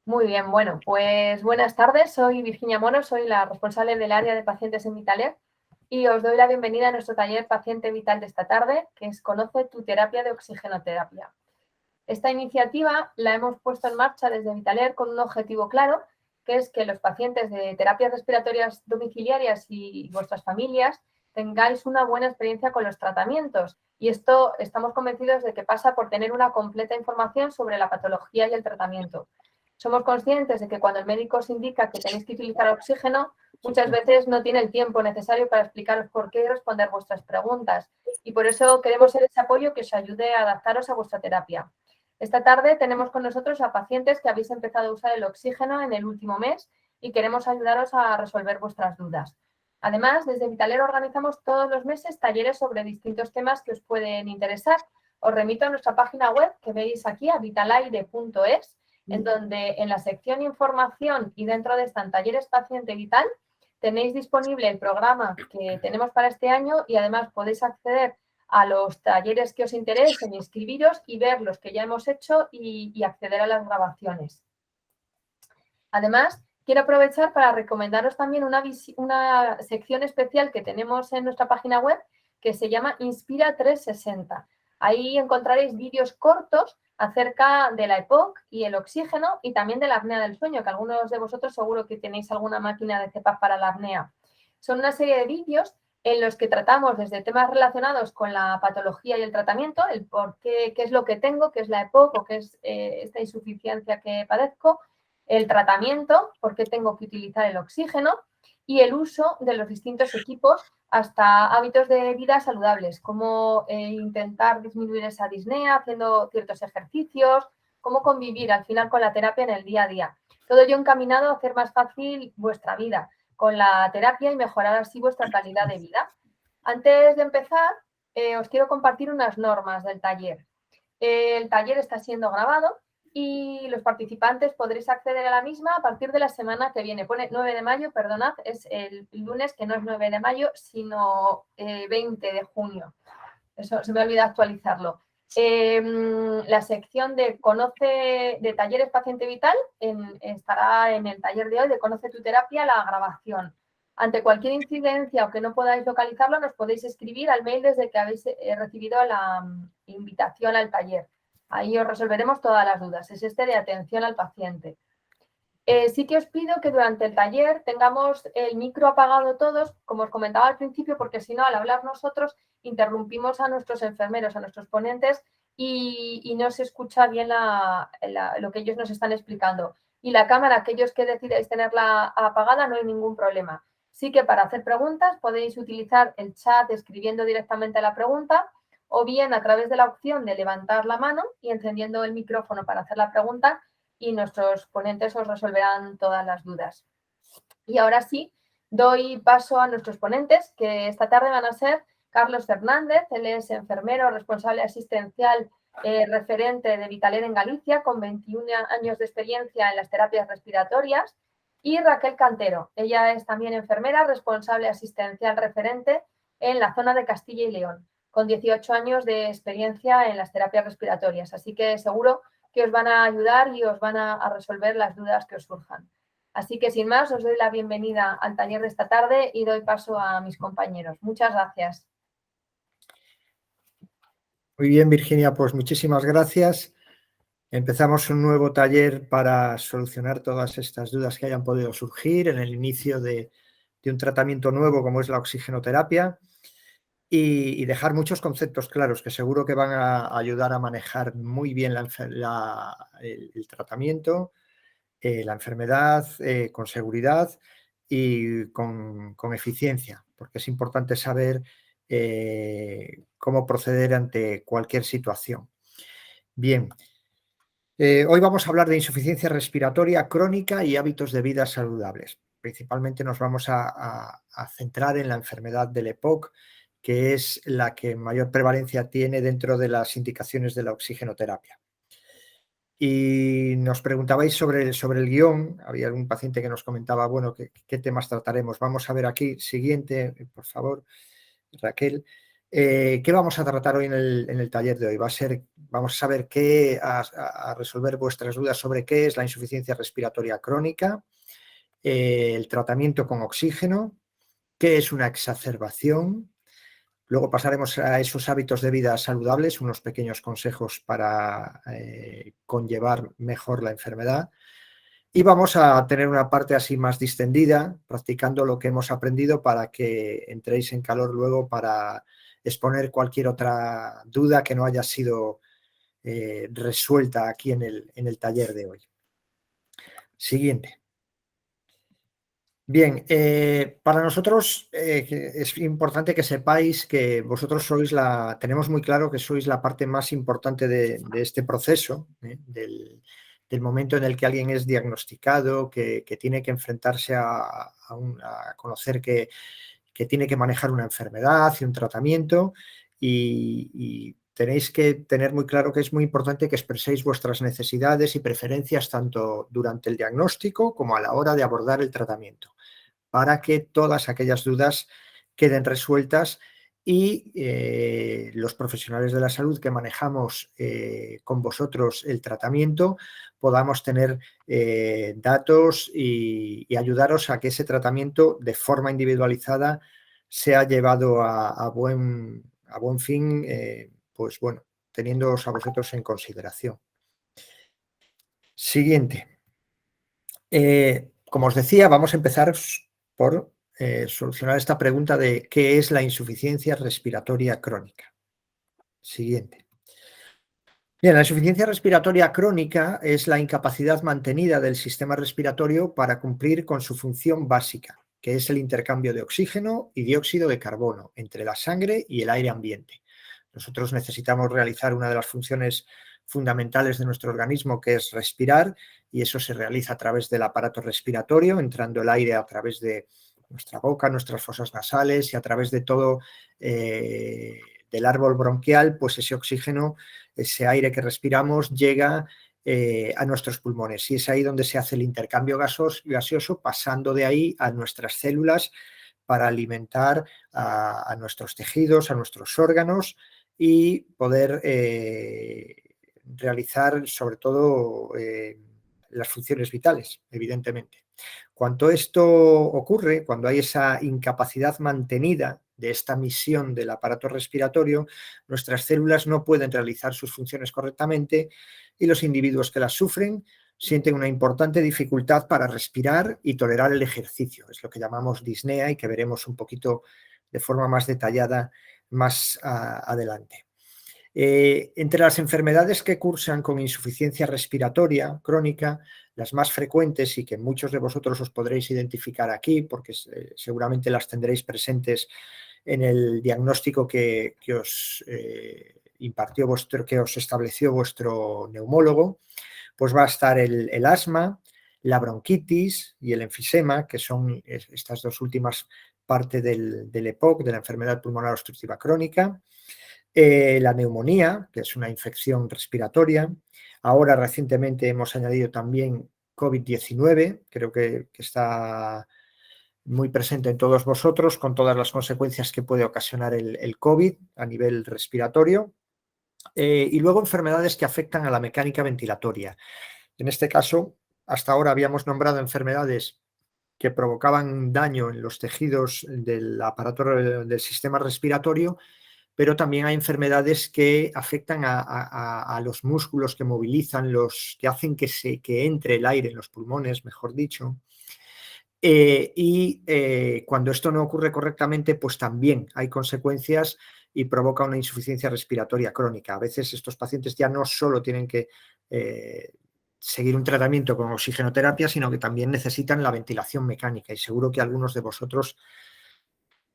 Muy bien, bueno, pues buenas tardes. Soy Virginia Moro, soy la responsable del área de pacientes en Vitaler y os doy la bienvenida a nuestro taller Paciente Vital de esta tarde, que es Conoce tu terapia de oxigenoterapia. Esta iniciativa la hemos puesto en marcha desde Vitaler con un objetivo claro, que es que los pacientes de terapias respiratorias domiciliarias y vuestras familias tengáis una buena experiencia con los tratamientos. Y esto estamos convencidos de que pasa por tener una completa información sobre la patología y el tratamiento. Somos conscientes de que cuando el médico os indica que tenéis que utilizar oxígeno, muchas veces no tiene el tiempo necesario para explicaros por qué y responder vuestras preguntas. Y por eso queremos ser ese apoyo que os ayude a adaptaros a vuestra terapia. Esta tarde tenemos con nosotros a pacientes que habéis empezado a usar el oxígeno en el último mes y queremos ayudaros a resolver vuestras dudas. Además, desde Vitaler organizamos todos los meses talleres sobre distintos temas que os pueden interesar. Os remito a nuestra página web que veis aquí, a vitalaire.es, en donde en la sección Información y dentro de esta en Talleres Paciente Vital tenéis disponible el programa que tenemos para este año y además podéis acceder a los talleres que os interesen, inscribiros y ver los que ya hemos hecho y acceder a las grabaciones. Además, quiero aprovechar para recomendaros también una sección especial que tenemos en nuestra página web que se llama Inspira 360. Ahí encontraréis vídeos cortos acerca de la EPOC y el oxígeno y también de la apnea del sueño, que algunos de vosotros seguro que tenéis alguna máquina de CPAP para la apnea. Son una serie de vídeos en los que tratamos desde temas relacionados con la patología y el tratamiento, el por qué es lo que tengo, qué es la EPOC o qué es esta insuficiencia que padezco, el tratamiento, por qué tengo que utilizar el oxígeno y el uso de los distintos equipos hasta hábitos de vida saludables, como intentar disminuir esa disnea haciendo ciertos ejercicios, cómo convivir al final con la terapia en el día a día. Todo ello encaminado a hacer más fácil vuestra vida con la terapia y mejorar así vuestra calidad de vida. Antes de empezar, os quiero compartir unas normas del taller. El taller está siendo grabado y los participantes podréis acceder a la misma a partir de la semana que viene. Pone 9 de mayo, perdonad, es el lunes que no es 9 de mayo, sino 20 de junio. Eso se me olvida actualizarlo. La sección de Conoce de Talleres Paciente Vital estará en el taller de hoy de Conoce tu terapia, la grabación. Ante cualquier incidencia o que no podáis localizarlo, nos podéis escribir al mail desde que habéis recibido la invitación al taller. Ahí os resolveremos todas las dudas. Es este de atención al paciente. Sí que os pido que durante el taller tengamos el micro apagado todos, como os comentaba al principio, porque si no, al hablar nosotros, interrumpimos a nuestros enfermeros, a nuestros ponentes y no se escucha bien lo que ellos nos están explicando. Y la cámara, aquellos que decidáis tenerla apagada, no hay ningún problema. Sí que para hacer preguntas podéis utilizar el chat escribiendo directamente la pregunta o bien a través de la opción de levantar la mano y encendiendo el micrófono para hacer la pregunta y nuestros ponentes os resolverán todas las dudas. Y ahora sí, doy paso a nuestros ponentes, que esta tarde van a ser Carlos Fernández, él es enfermero responsable asistencial referente de Vitaler en Galicia, con 21 años de experiencia en las terapias respiratorias, y Raquel Cantero, ella es también enfermera responsable asistencial referente en la zona de Castilla y León, con 18 años de experiencia en las terapias respiratorias. Así que seguro que os van a ayudar y os van a resolver las dudas que os surjan. Así que sin más, os doy la bienvenida al taller de esta tarde y doy paso a mis compañeros. Muchas gracias. Muy bien, Virginia, pues muchísimas gracias. Empezamos un nuevo taller para solucionar todas estas dudas que hayan podido surgir en el inicio de un tratamiento nuevo como es la oxigenoterapia y dejar muchos conceptos claros que seguro que van a ayudar a manejar muy bien el tratamiento, la enfermedad con seguridad y con eficiencia, porque es importante saber cómo proceder ante cualquier situación. Bien, hoy vamos a hablar de insuficiencia respiratoria crónica y hábitos de vida saludables. Principalmente nos vamos a centrar en la enfermedad del EPOC, que es la que mayor prevalencia tiene dentro de las indicaciones de la oxigenoterapia. Y nos preguntabais sobre el guión, había algún paciente que nos comentaba, bueno, ¿qué temas trataremos? Vamos a ver aquí, siguiente, por favor, Raquel. ¿Qué vamos a tratar hoy en el taller de hoy? Vamos a ver a resolver vuestras dudas sobre qué es la insuficiencia respiratoria crónica, el tratamiento con oxígeno, qué es una exacerbación. Luego pasaremos a esos hábitos de vida saludables, unos pequeños consejos para conllevar mejor la enfermedad. Y vamos a tener una parte así más distendida, practicando lo que hemos aprendido para que entréis en calor luego para exponer cualquier otra duda que no haya sido resuelta aquí en el taller de hoy. Siguiente. Bien, para nosotros es importante que sepáis que vosotros tenemos muy claro que sois la parte más importante de este proceso, del momento en el que alguien es diagnosticado, que tiene que enfrentarse a conocer que tiene que manejar una enfermedad y un tratamiento, y tenéis que tener muy claro que es muy importante que expreséis vuestras necesidades y preferencias tanto durante el diagnóstico como a la hora de abordar el tratamiento, para que todas aquellas dudas queden resueltas y los profesionales de la salud que manejamos con vosotros el tratamiento podamos tener datos y ayudaros a que ese tratamiento de forma individualizada sea llevado a buen fin, pues bueno, teniéndoos a vosotros en consideración. Siguiente. Como os decía, vamos a empezar por solucionar esta pregunta de qué es la insuficiencia respiratoria crónica. Siguiente. Bien, la insuficiencia respiratoria crónica es la incapacidad mantenida del sistema respiratorio para cumplir con su función básica, que es el intercambio de oxígeno y dióxido de carbono entre la sangre y el aire ambiente. Nosotros necesitamos realizar una de las funciones fundamentales de nuestro organismo, que es respirar, y eso se realiza a través del aparato respiratorio, entrando el aire a través de nuestra boca, nuestras fosas nasales y a través de todo del árbol bronquial, pues ese oxígeno, ese aire que respiramos llega a nuestros pulmones, y es ahí donde se hace el intercambio gaseoso, pasando de ahí a nuestras células para alimentar a nuestros tejidos, a nuestros órganos y poder realizar sobre todo las funciones vitales, evidentemente. Cuando esto ocurre, cuando hay esa incapacidad mantenida de esta misión del aparato respiratorio, nuestras células no pueden realizar sus funciones correctamente y los individuos que las sufren sienten una importante dificultad para respirar y tolerar el ejercicio. Es lo que llamamos disnea y que veremos un poquito de forma más detallada más adelante. Entre las enfermedades que cursan con insuficiencia respiratoria crónica, las más frecuentes y que muchos de vosotros os podréis identificar aquí, porque seguramente las tendréis presentes en el diagnóstico que os impartió que os estableció vuestro neumólogo, pues va a estar el asma, la bronquitis y el enfisema, que son estas dos últimas partes del EPOC, de la enfermedad pulmonar obstructiva crónica. La neumonía, que es una infección respiratoria. Ahora recientemente hemos añadido también COVID-19, creo que está muy presente en todos vosotros, con todas las consecuencias que puede ocasionar el COVID a nivel respiratorio. Y luego enfermedades que afectan a la mecánica ventilatoria. En este caso, hasta ahora habíamos nombrado enfermedades que provocaban daño en los tejidos del aparato del sistema respiratorio, pero también hay enfermedades que afectan a los músculos que movilizan, que hacen que entre el aire en los pulmones, mejor dicho. Cuando esto no ocurre correctamente, pues también hay consecuencias y provoca una insuficiencia respiratoria crónica. A veces estos pacientes ya no solo tienen que seguir un tratamiento con oxigenoterapia, sino que también necesitan la ventilación mecánica, y seguro que algunos de vosotros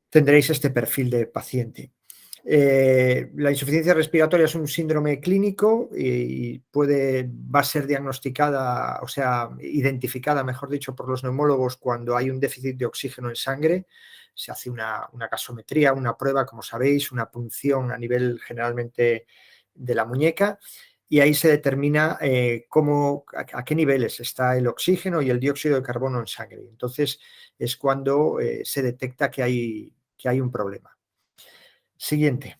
tendréis este perfil de paciente. La insuficiencia respiratoria es un síndrome clínico y va a ser diagnosticada, o sea, identificada, mejor dicho, por los neumólogos cuando hay un déficit de oxígeno en sangre. Se hace una gasometría, una prueba, como sabéis, una punción a nivel generalmente de la muñeca, y ahí se determina a qué niveles está el oxígeno y el dióxido de carbono en sangre. Entonces es cuando se detecta que hay un problema. Siguiente.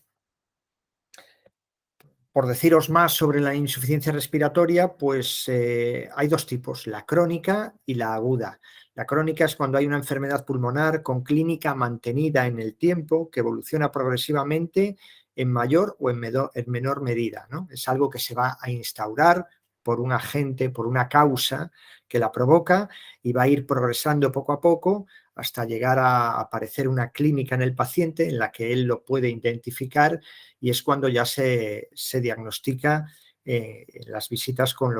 Por deciros más sobre la insuficiencia respiratoria, pues hay dos tipos, la crónica y la aguda. La crónica es cuando hay una enfermedad pulmonar con clínica mantenida en el tiempo, que evoluciona progresivamente en mayor o en menor medida, ¿no? Es algo que se va a instaurar por un agente, por una causa que la provoca y va a ir progresando poco a poco hasta llegar a aparecer una clínica en el paciente en la que él lo puede identificar, y es cuando ya se diagnostica las visitas con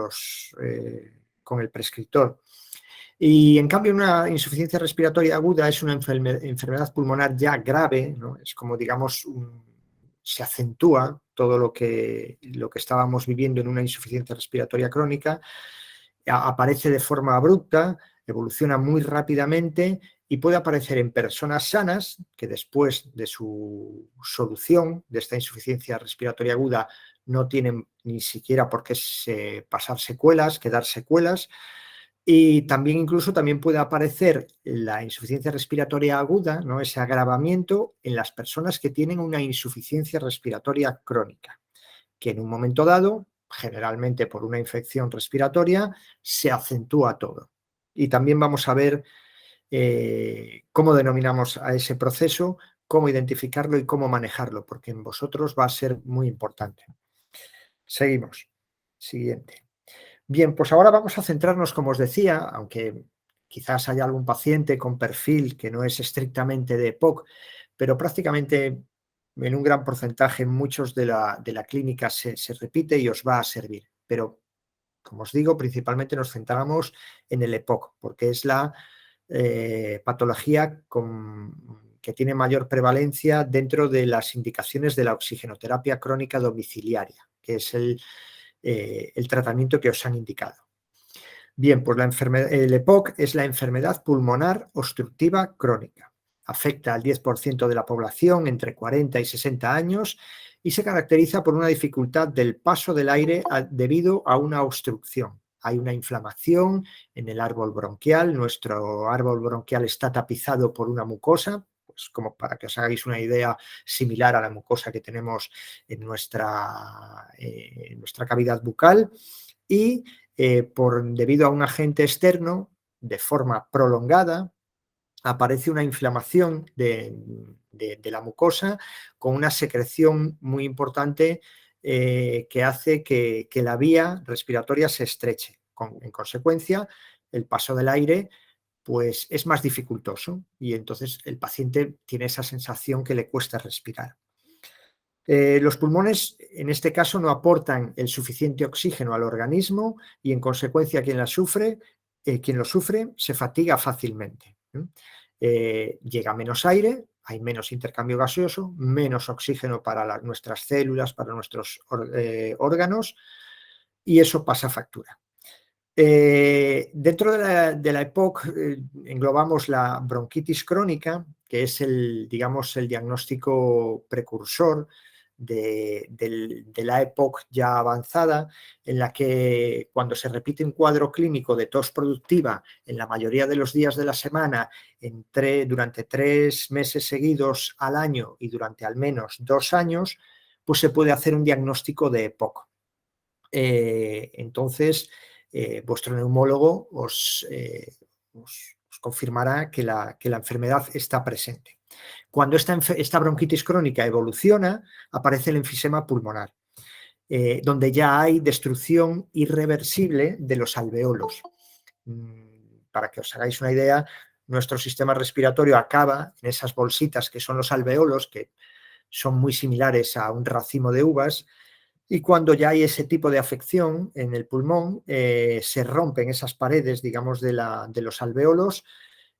el prescriptor. Y en cambio una insuficiencia respiratoria aguda es una enfermedad pulmonar ya grave, ¿no? Es como, digamos, se acentúa todo lo que estábamos viviendo en una insuficiencia respiratoria crónica, aparece de forma abrupta, evoluciona muy rápidamente y puede aparecer en personas sanas que después de su solución de esta insuficiencia respiratoria aguda no tienen ni siquiera por qué pasar secuelas, quedar secuelas. Y también incluso también puede aparecer la insuficiencia respiratoria aguda, ¿no? Ese agravamiento en las personas que tienen una insuficiencia respiratoria crónica, que en un momento dado, generalmente por una infección respiratoria, se acentúa todo. Y también vamos a ver cómo denominamos a ese proceso, cómo identificarlo y cómo manejarlo, porque en vosotros va a ser muy importante. Seguimos. Siguiente. Bien, pues ahora vamos a centrarnos, como os decía, aunque quizás haya algún paciente con perfil que no es estrictamente de EPOC, pero prácticamente en un gran porcentaje muchos de la clínica se repite y os va a servir. Pero, como os digo, principalmente nos centramos en el EPOC, porque es la patología que tiene mayor prevalencia dentro de las indicaciones de la oxigenoterapia crónica domiciliaria, que es el tratamiento que os han indicado. Bien, pues el EPOC es la enfermedad pulmonar obstructiva crónica. Afecta al 10% de la población entre 40 y 60 años y se caracteriza por una dificultad del paso del aire debido a una obstrucción. Hay una inflamación en el árbol bronquial. Nuestro árbol bronquial está tapizado por una mucosa, pues como para que os hagáis una idea, similar a la mucosa que tenemos en nuestra cavidad bucal, y debido a un agente externo, de forma prolongada, aparece una inflamación de la mucosa con una secreción muy importante que hace que la vía respiratoria se estreche. En consecuencia, el paso del aire pues, es más dificultoso y entonces el paciente tiene esa sensación que le cuesta respirar. Los pulmones, en este caso, no aportan el suficiente oxígeno al organismo y, en consecuencia, quien lo sufre se fatiga fácilmente. Llega menos aire, hay menos intercambio gaseoso, menos oxígeno para nuestras células, para nuestros órganos, y eso pasa factura. Dentro de la EPOC englobamos la bronquitis crónica, que es el diagnóstico precursor de la EPOC ya avanzada, en la que cuando se repite un cuadro clínico de tos productiva en la mayoría de los días de la semana, durante 3 meses seguidos al año y durante al menos 2 años, pues se puede hacer un diagnóstico de EPOC. Entonces, vuestro neumólogo os confirmará que la enfermedad está presente. Cuando esta bronquitis crónica evoluciona, aparece el enfisema pulmonar, donde ya hay destrucción irreversible de los alveolos. Para que os hagáis una idea, nuestro sistema respiratorio acaba en esas bolsitas que son los alveolos, que son muy similares a un racimo de uvas, y cuando ya hay ese tipo de afección en el pulmón, se rompen esas paredes, digamos, de los alveolos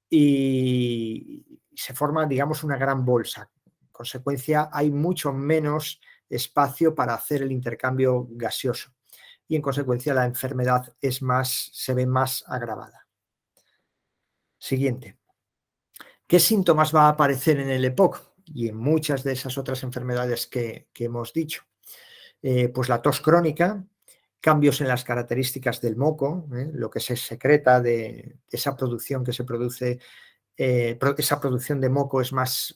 y se forma, digamos, una gran bolsa. En consecuencia, hay mucho menos espacio para hacer el intercambio gaseoso y, en consecuencia, la enfermedad se ve más agravada. Siguiente. ¿Qué síntomas va a aparecer en el EPOC y en muchas de esas otras enfermedades que hemos dicho? Pues la tos crónica, cambios en las características del moco, lo que se secreta de esa producción que se produce, esa producción de moco es más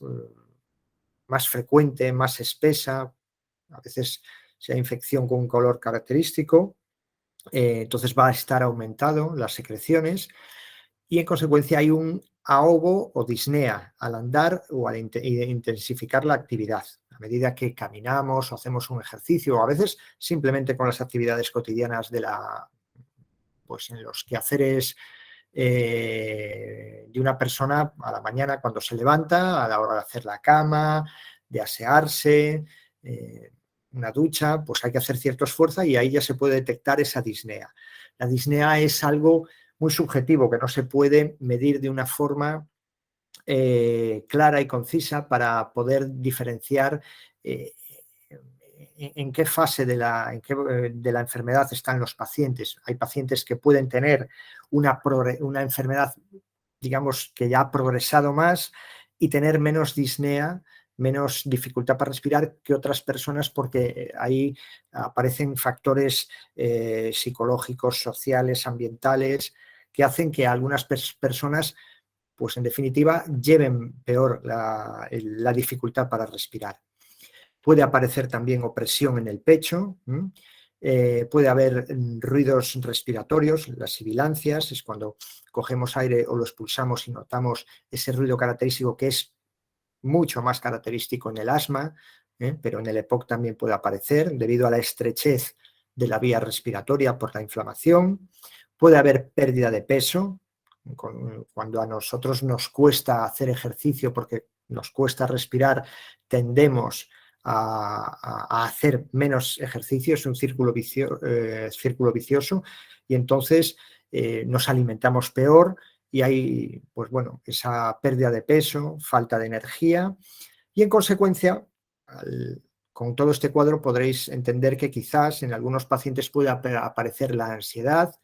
más frecuente, más espesa, a veces sea infección con un color característico, entonces va a estar aumentado las secreciones y en consecuencia hay un ahogo o disnea al andar o al intensificar la actividad. A medida que caminamos o hacemos un ejercicio o a veces simplemente con las actividades cotidianas pues en los quehaceres de una persona a la mañana cuando se levanta, a la hora de hacer la cama, de asearse, una ducha, pues hay que hacer cierto esfuerzo y ahí ya se puede detectar esa disnea. La disnea es algo muy subjetivo que no se puede medir de una forma clara y concisa para poder diferenciar en qué fase de la enfermedad están los pacientes. Hay pacientes que pueden tener una enfermedad, digamos, que ya ha progresado más y tener menos disnea, menos dificultad para respirar que otras personas porque ahí aparecen factores psicológicos, sociales, ambientales, que hacen que algunas personas, pues en definitiva, lleven peor la dificultad para respirar. Puede aparecer también opresión en el pecho, puede haber ruidos respiratorios, las sibilancias, es cuando cogemos aire o lo expulsamos y notamos ese ruido característico que es mucho más característico en el asma, pero en el EPOC también puede aparecer debido a la estrechez de la vía respiratoria por la inflamación. Puede haber pérdida de peso, cuando a nosotros nos cuesta hacer ejercicio porque nos cuesta respirar, tendemos a hacer menos ejercicio, es un círculo vicioso y entonces nos alimentamos peor y hay, pues bueno, esa pérdida de peso, falta de energía y en consecuencia, con todo este cuadro podréis entender que quizás en algunos pacientes pueda aparecer la ansiedad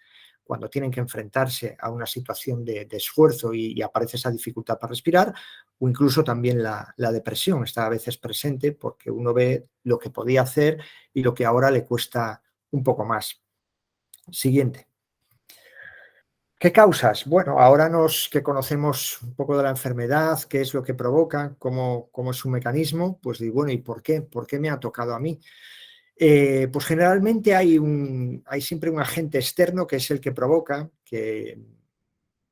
cuando tienen que enfrentarse a una situación de esfuerzo y aparece esa dificultad para respirar, o incluso también la depresión está a veces presente porque uno ve lo que podía hacer y lo que ahora le cuesta un poco más. Siguiente. ¿Qué causas? Bueno, ahora que conocemos un poco de la enfermedad, qué es lo que provoca, cómo es su mecanismo, pues digo, bueno, ¿y por qué? ¿Por qué me ha tocado a mí? Pues generalmente hay siempre un agente externo que es el que provoca que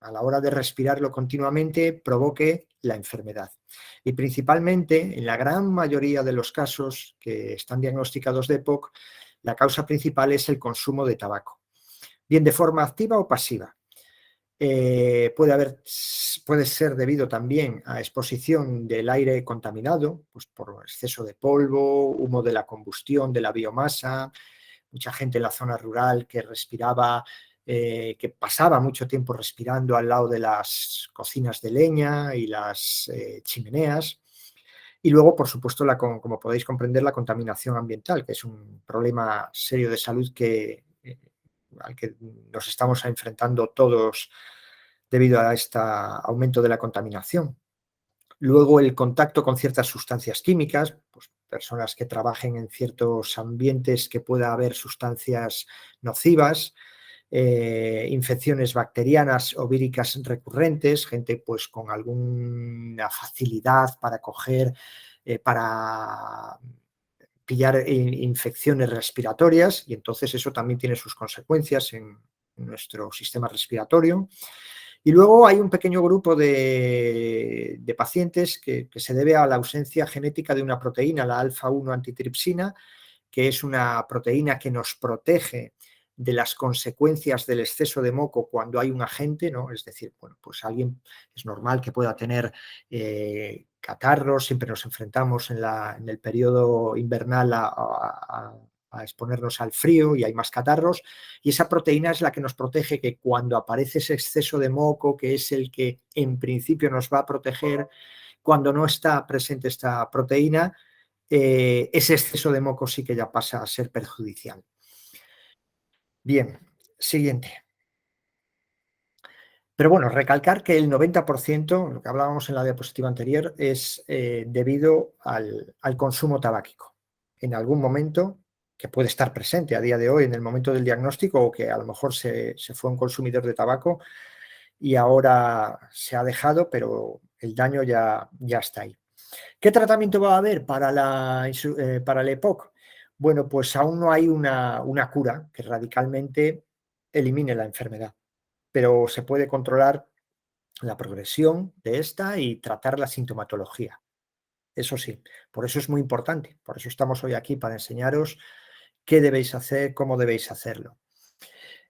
a la hora de respirarlo continuamente provoque la enfermedad. Y principalmente, en la gran mayoría de los casos que están diagnosticados de EPOC, la causa principal es el consumo de tabaco, bien de forma activa o pasiva. Puede ser debido también a exposición del aire contaminado, pues por exceso de polvo, humo de la combustión de la biomasa, mucha gente en la zona rural que respiraba, que pasaba mucho tiempo respirando al lado de las cocinas de leña y las chimeneas. Y luego, por supuesto, como podéis comprender, la contaminación ambiental, que es un problema serio de salud al que nos estamos enfrentando todos debido a este aumento de la contaminación. Luego, el contacto con ciertas sustancias químicas, pues personas que trabajen en ciertos ambientes que pueda haber sustancias nocivas, infecciones bacterianas o víricas recurrentes, gente pues con alguna facilidad para coger, para pillar infecciones respiratorias y entonces eso también tiene sus consecuencias en nuestro sistema respiratorio. Y luego hay un pequeño grupo de pacientes que se debe a la ausencia genética de una proteína, la alfa-1 antitripsina, que es una proteína que nos protege de las consecuencias del exceso de moco cuando hay un agente, ¿no? Es decir, bueno, pues alguien es normal que pueda tener catarros, siempre nos enfrentamos en el periodo invernal a exponernos al frío y hay más catarros, y esa proteína es la que nos protege que cuando aparece ese exceso de moco, que es el que en principio nos va a proteger, cuando no está presente esta proteína, ese exceso de moco sí que ya pasa a ser perjudicial. Bien, siguiente. Pero bueno, recalcar que el 90%, lo que hablábamos en la diapositiva anterior, es debido al consumo tabáquico. En algún momento, que puede estar presente a día de hoy en el momento del diagnóstico o que a lo mejor se fue un consumidor de tabaco y ahora se ha dejado, pero el daño ya está ahí. ¿Qué tratamiento va a haber para el EPOC? Bueno, pues aún no hay una cura que radicalmente elimine la enfermedad, pero se puede controlar la progresión de esta y tratar la sintomatología. Eso sí, por eso es muy importante, por eso estamos hoy aquí, para enseñaros qué debéis hacer, cómo debéis hacerlo.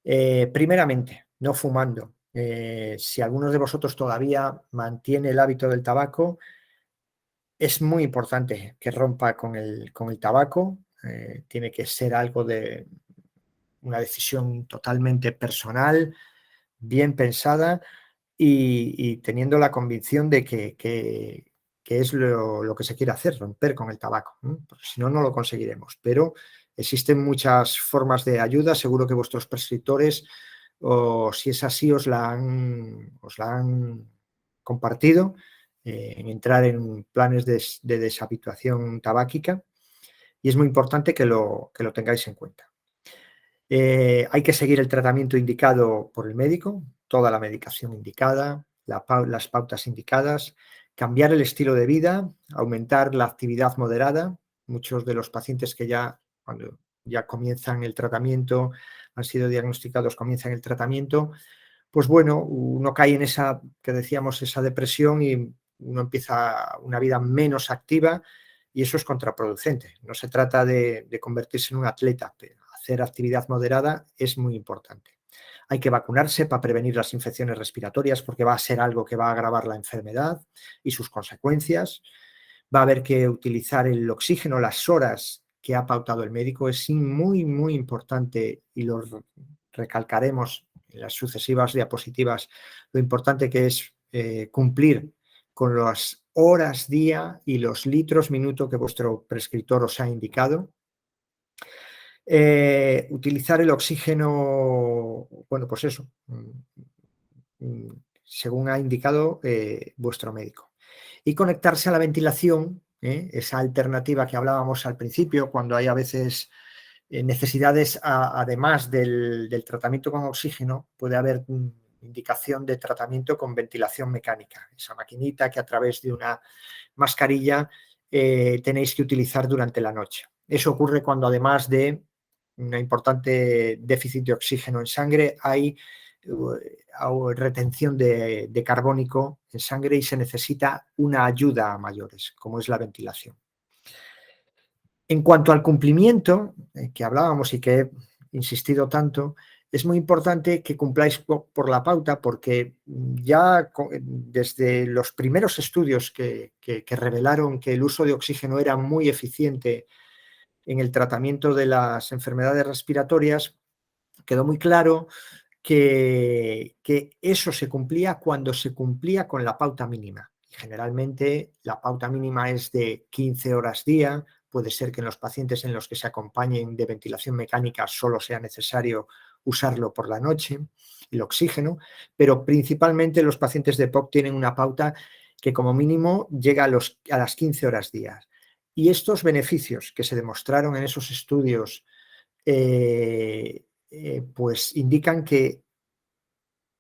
Primeramente, no fumando. Si alguno de vosotros todavía mantiene el hábito del tabaco, es muy importante que rompa con el tabaco. Tiene que ser algo de una decisión totalmente personal, bien pensada y teniendo la convicción de que es lo que se quiere hacer, romper con el tabaco, ¿no? Porque si no, no lo conseguiremos. Pero existen muchas formas de ayuda, seguro que vuestros prescriptores, o si es así, os la han compartido, en entrar en planes de deshabituación tabáquica, y es muy importante que lo tengáis en cuenta. Hay que seguir el tratamiento indicado por el médico, toda la medicación indicada, las pautas indicadas, cambiar el estilo de vida, aumentar la actividad moderada. Muchos de los pacientes que cuando ya comienzan el tratamiento, han sido diagnosticados, comienzan el tratamiento, pues bueno, uno cae en esa, que decíamos, esa depresión, y uno empieza una vida menos activa, y eso es contraproducente. No se trata de convertirse en un atleta, pero hacer actividad moderada es muy importante. Hay que vacunarse para prevenir las infecciones respiratorias, porque va a ser algo que va a agravar la enfermedad y sus consecuencias. Va a haber que utilizar el oxígeno las horas que ha pautado el médico. Es muy, muy importante, y lo recalcaremos en las sucesivas diapositivas, lo importante que es cumplir con las horas día y los litros minuto que vuestro prescriptor os ha indicado. Utilizar el oxígeno, bueno, pues eso, según ha indicado vuestro médico. Y conectarse a la ventilación, esa alternativa que hablábamos al principio, cuando hay a veces necesidades, además del tratamiento con oxígeno, puede haber indicación de tratamiento con ventilación mecánica, esa maquinita que a través de una mascarilla tenéis que utilizar durante la noche. Eso ocurre cuando, además de un importante déficit de oxígeno en sangre, hay retención de carbónico en sangre y se necesita una ayuda a mayores, como es la ventilación. En cuanto al cumplimiento, que hablábamos y que he insistido tanto, es muy importante que cumpláis por la pauta, porque ya desde los primeros estudios que revelaron que el uso de oxígeno era muy eficiente en el tratamiento de las enfermedades respiratorias, quedó muy claro que eso se cumplía cuando se cumplía con la pauta mínima. Generalmente la pauta mínima es de 15 horas día. Puede ser que en los pacientes en los que se acompañen de ventilación mecánica solo sea necesario usarlo por la noche, el oxígeno, pero principalmente los pacientes de EPOC tienen una pauta que como mínimo llega a las 15 horas día. Y estos beneficios que se demostraron en esos estudios pues indican que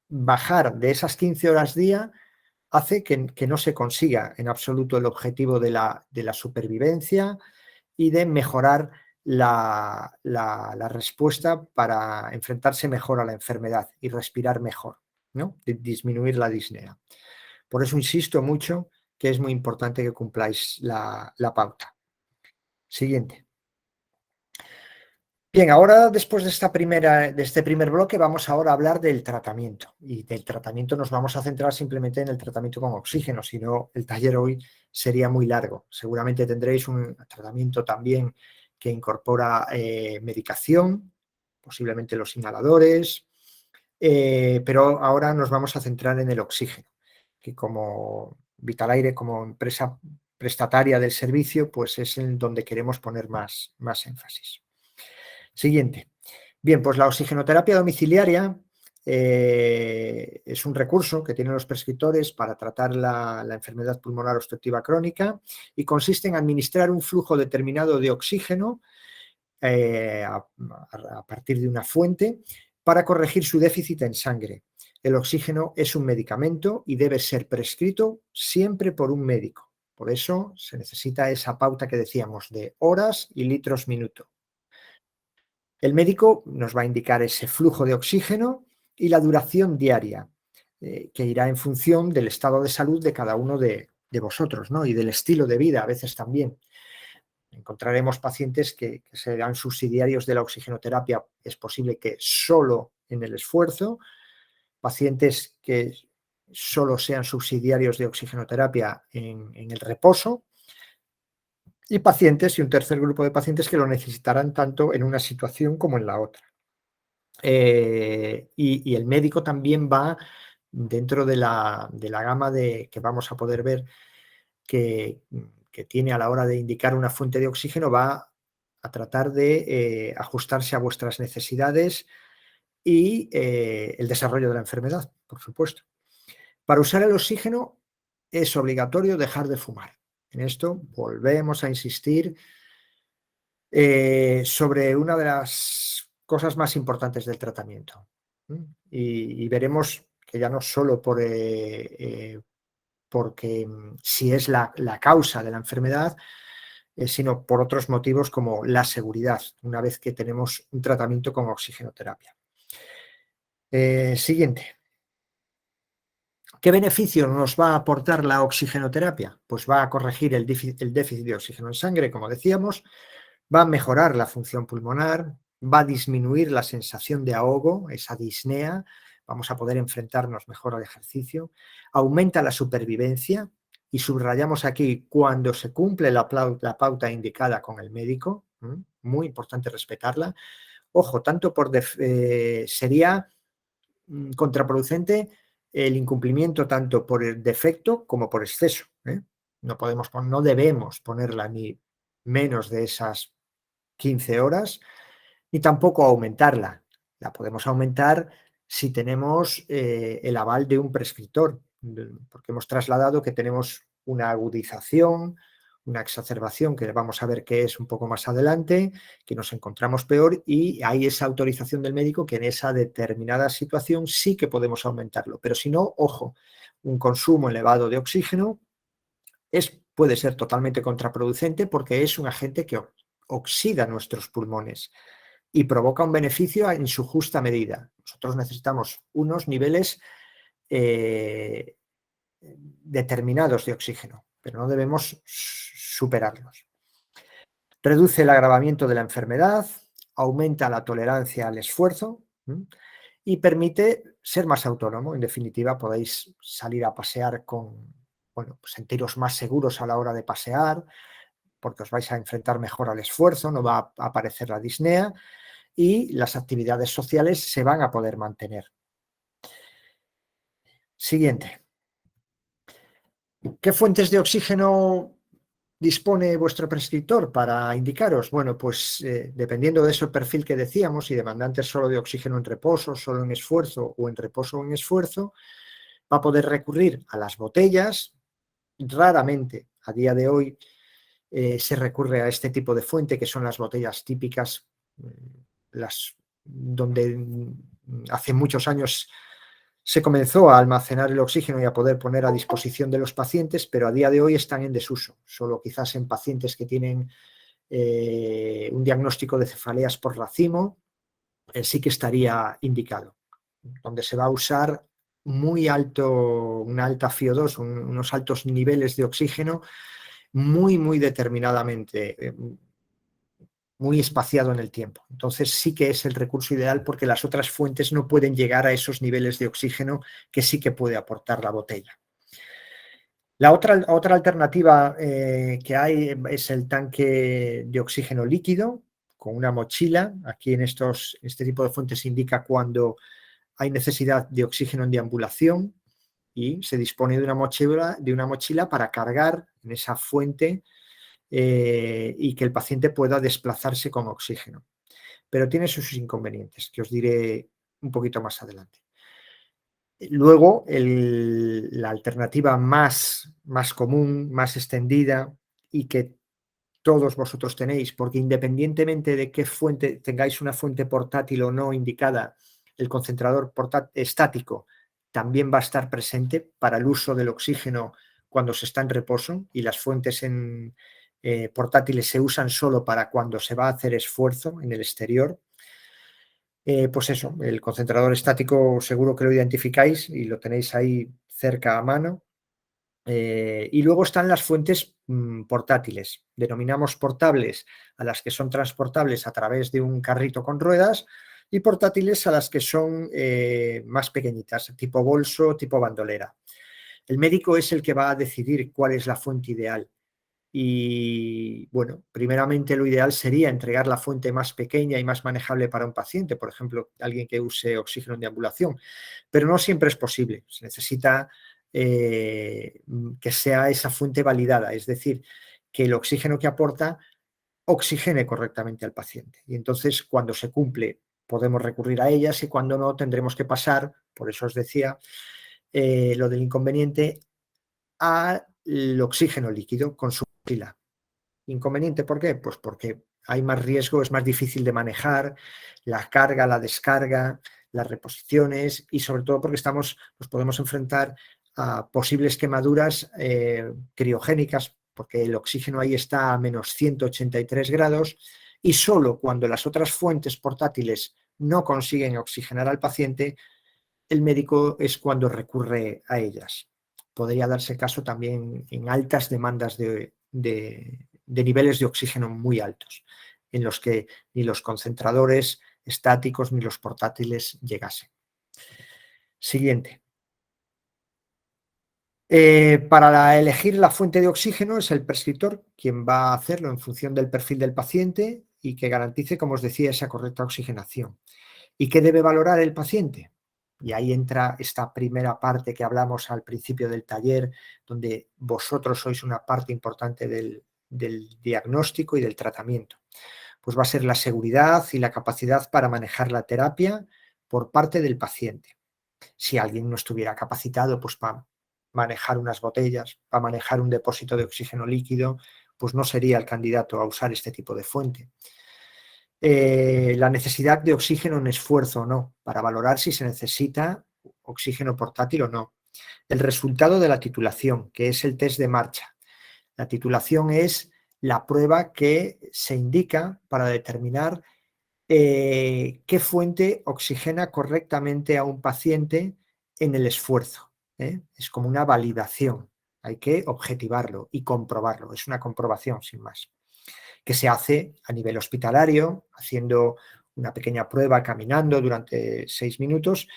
bajar de esas 15 horas día hace que no se consiga en absoluto el objetivo de la supervivencia y de mejorar la respuesta para enfrentarse mejor a la enfermedad y respirar mejor, ¿no? De disminuir la disnea. Por eso insisto mucho que es muy importante que cumpláis la pauta. Siguiente. Bien, ahora después de este primer bloque vamos ahora a hablar del tratamiento, y del tratamiento nos vamos a centrar simplemente en el tratamiento con oxígeno, si no el taller hoy sería muy largo. Seguramente tendréis un tratamiento también que incorpora medicación, posiblemente los inhaladores, pero ahora nos vamos a centrar en el oxígeno, que como Vitalaire, como empresa prestataria del servicio, pues es en donde queremos poner más énfasis. Siguiente. Bien, pues la oxigenoterapia domiciliaria es un recurso que tienen los prescriptores para tratar la enfermedad pulmonar obstructiva crónica, y consiste en administrar un flujo determinado de oxígeno a partir de una fuente para corregir su déficit en sangre. El oxígeno es un medicamento y debe ser prescrito siempre por un médico. Por eso se necesita esa pauta que decíamos de horas y litros minuto. El médico nos va a indicar ese flujo de oxígeno y la duración diaria, que irá en función del estado de salud de cada uno de vosotros, ¿no? Y del estilo de vida a veces también. Encontraremos pacientes que serán subsidiarios de la oxigenoterapia, es posible que solo en el esfuerzo, pacientes que solo sean subsidiarios de oxigenoterapia en el reposo, y pacientes y un tercer grupo de pacientes que lo necesitarán tanto en una situación como en la otra. Y el médico también va dentro de la gama que vamos a poder ver que tiene a la hora de indicar una fuente de oxígeno, va a tratar de ajustarse a vuestras necesidades y el desarrollo de la enfermedad, por supuesto. Para usar el oxígeno es obligatorio dejar de fumar. En esto volvemos a insistir sobre una de las cosas más importantes del tratamiento. Y veremos que ya no solo porque si es la causa de la enfermedad, sino por otros motivos como la seguridad, una vez que tenemos un tratamiento con oxigenoterapia. Siguiente. ¿Qué beneficio nos va a aportar la oxigenoterapia? Pues va a corregir el déficit de oxígeno en sangre, como decíamos, va a mejorar la función pulmonar, va a disminuir la sensación de ahogo, esa disnea, vamos a poder enfrentarnos mejor al ejercicio, aumenta la supervivencia y subrayamos aquí cuando se cumple la pauta indicada con el médico, muy importante respetarla. Ojo, tanto sería contraproducente el incumplimiento tanto por el defecto como por exceso. No debemos ponerla ni menos de esas 15 horas, ni tampoco aumentarla. La podemos aumentar si tenemos el aval de un prescriptor, porque hemos trasladado que tenemos una agudización, una exacerbación, que vamos a ver qué es un poco más adelante, que nos encontramos peor y hay esa autorización del médico que en esa determinada situación sí que podemos aumentarlo. Pero si no, ojo, un consumo elevado de oxígeno puede ser totalmente contraproducente porque es un agente que oxida nuestros pulmones y provoca un beneficio en su justa medida. Nosotros necesitamos unos niveles determinados de oxígeno, pero no debemos superarlos. Reduce el agravamiento de la enfermedad, aumenta la tolerancia al esfuerzo y permite ser más autónomo. En definitiva, podéis salir a pasear sentiros más seguros a la hora de pasear, porque os vais a enfrentar mejor al esfuerzo, no va a aparecer la disnea y las actividades sociales se van a poder mantener. Siguiente. ¿Qué fuentes de oxígeno dispone vuestro prescriptor para indicaros? Bueno, pues dependiendo de ese perfil que decíamos, si demandantes solo de oxígeno en reposo, solo en esfuerzo o en reposo o en esfuerzo, va a poder recurrir a las botellas. Raramente, a día de hoy, se recurre a este tipo de fuente, que son las botellas típicas, donde hace muchos años se comenzó a almacenar el oxígeno y a poder poner a disposición de los pacientes, pero a día de hoy están en desuso, solo quizás en pacientes que tienen un diagnóstico de cefaleas por racimo, sí que estaría indicado, donde se va a usar una alta FiO2, unos altos niveles de oxígeno, muy determinadamente, muy espaciado en el tiempo. Entonces sí que es el recurso ideal porque las otras fuentes no pueden llegar a esos niveles de oxígeno que sí que puede aportar la botella. La otra alternativa que hay es el tanque de oxígeno líquido con una mochila. Aquí en este tipo de fuentes indica cuando hay necesidad de oxígeno en deambulación y se dispone de una mochila para cargar en esa fuente y que el paciente pueda desplazarse con oxígeno. Pero tiene sus inconvenientes, que os diré un poquito más adelante. Luego, la alternativa más común, más extendida y que todos vosotros tenéis, porque independientemente de qué fuente, tengáis una fuente portátil o no indicada, el concentrador estático también va a estar presente para el uso del oxígeno cuando se está en reposo y las fuentes portátiles se usan solo para cuando se va a hacer esfuerzo en el exterior. Pues eso, el concentrador estático seguro que lo identificáis y lo tenéis ahí cerca a mano. Y luego están las fuentes portátiles. Denominamos portables a las que son transportables a través de un carrito con ruedas y portátiles a las que son más pequeñitas, tipo bolso, tipo bandolera. El médico es el que va a decidir cuál es la fuente ideal. Y bueno, primeramente lo ideal sería entregar la fuente más pequeña y más manejable para un paciente, por ejemplo, alguien que use oxígeno en deambulación, pero no siempre es posible. Se necesita que sea esa fuente validada, es decir, que el oxígeno que aporta oxigene correctamente al paciente. Y entonces, cuando se cumple, podemos recurrir a ellas y cuando no, tendremos que pasar, por eso os decía, lo del inconveniente, al oxígeno líquido con su pila. ¿Inconveniente por qué? Pues porque hay más riesgo, es más difícil de manejar, la carga, la descarga, las reposiciones y sobre todo porque nos podemos enfrentar a posibles quemaduras criogénicas, porque el oxígeno ahí está a menos 183 grados y solo cuando las otras fuentes portátiles no consiguen oxigenar al paciente, el médico es cuando recurre a ellas. Podría darse caso también en altas demandas de niveles de oxígeno muy altos, en los que ni los concentradores estáticos ni los portátiles llegasen. Siguiente. Para elegir la fuente de oxígeno es el prescriptor quien va a hacerlo en función del perfil del paciente y que garantice, como os decía, esa correcta oxigenación. ¿Y qué debe valorar el paciente? Y ahí entra esta primera parte que hablamos al principio del taller, donde vosotros sois una parte importante del diagnóstico y del tratamiento. Pues va a ser la seguridad y la capacidad para manejar la terapia por parte del paciente. Si alguien no estuviera capacitado, pues para manejar unas botellas, para manejar un depósito de oxígeno líquido, pues no sería el candidato a usar este tipo de fuente. La necesidad de oxígeno en esfuerzo o no, para valorar si se necesita oxígeno portátil o no. El resultado de la titulación, que es el test de marcha. La titulación es la prueba que se indica para determinar qué fuente oxigena correctamente a un paciente en el esfuerzo. Es como una validación, hay que objetivarlo y comprobarlo, es una comprobación sin más, que se hace a nivel hospitalario, haciendo una pequeña prueba caminando durante 6 minutos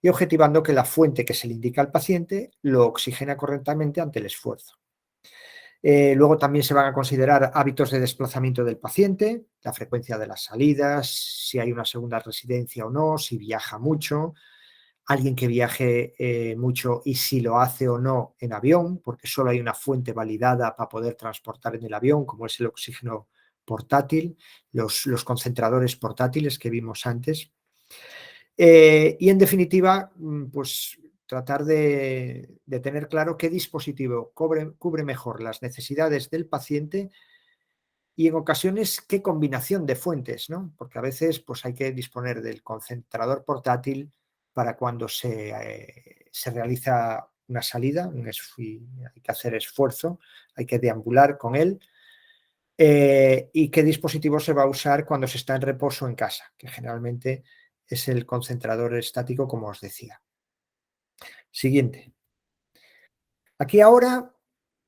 y objetivando que la fuente que se le indica al paciente lo oxigena correctamente ante el esfuerzo. Luego también se van a considerar hábitos de desplazamiento del paciente, la frecuencia de las salidas, si hay una segunda residencia o no, si viaja mucho, alguien que viaje mucho y si lo hace o no en avión, porque solo hay una fuente validada para poder transportar en el avión, como es el oxígeno portátil, los concentradores portátiles que vimos antes. Y en definitiva, pues tratar de tener claro qué dispositivo cubre mejor las necesidades del paciente y en ocasiones qué combinación de fuentes, ¿no? Porque a veces pues, hay que disponer del concentrador portátil para cuando se realiza una salida, hay que hacer esfuerzo, hay que deambular con él. Y qué dispositivo se va a usar cuando se está en reposo en casa, que generalmente es el concentrador estático, como os decía. Siguiente. Aquí ahora,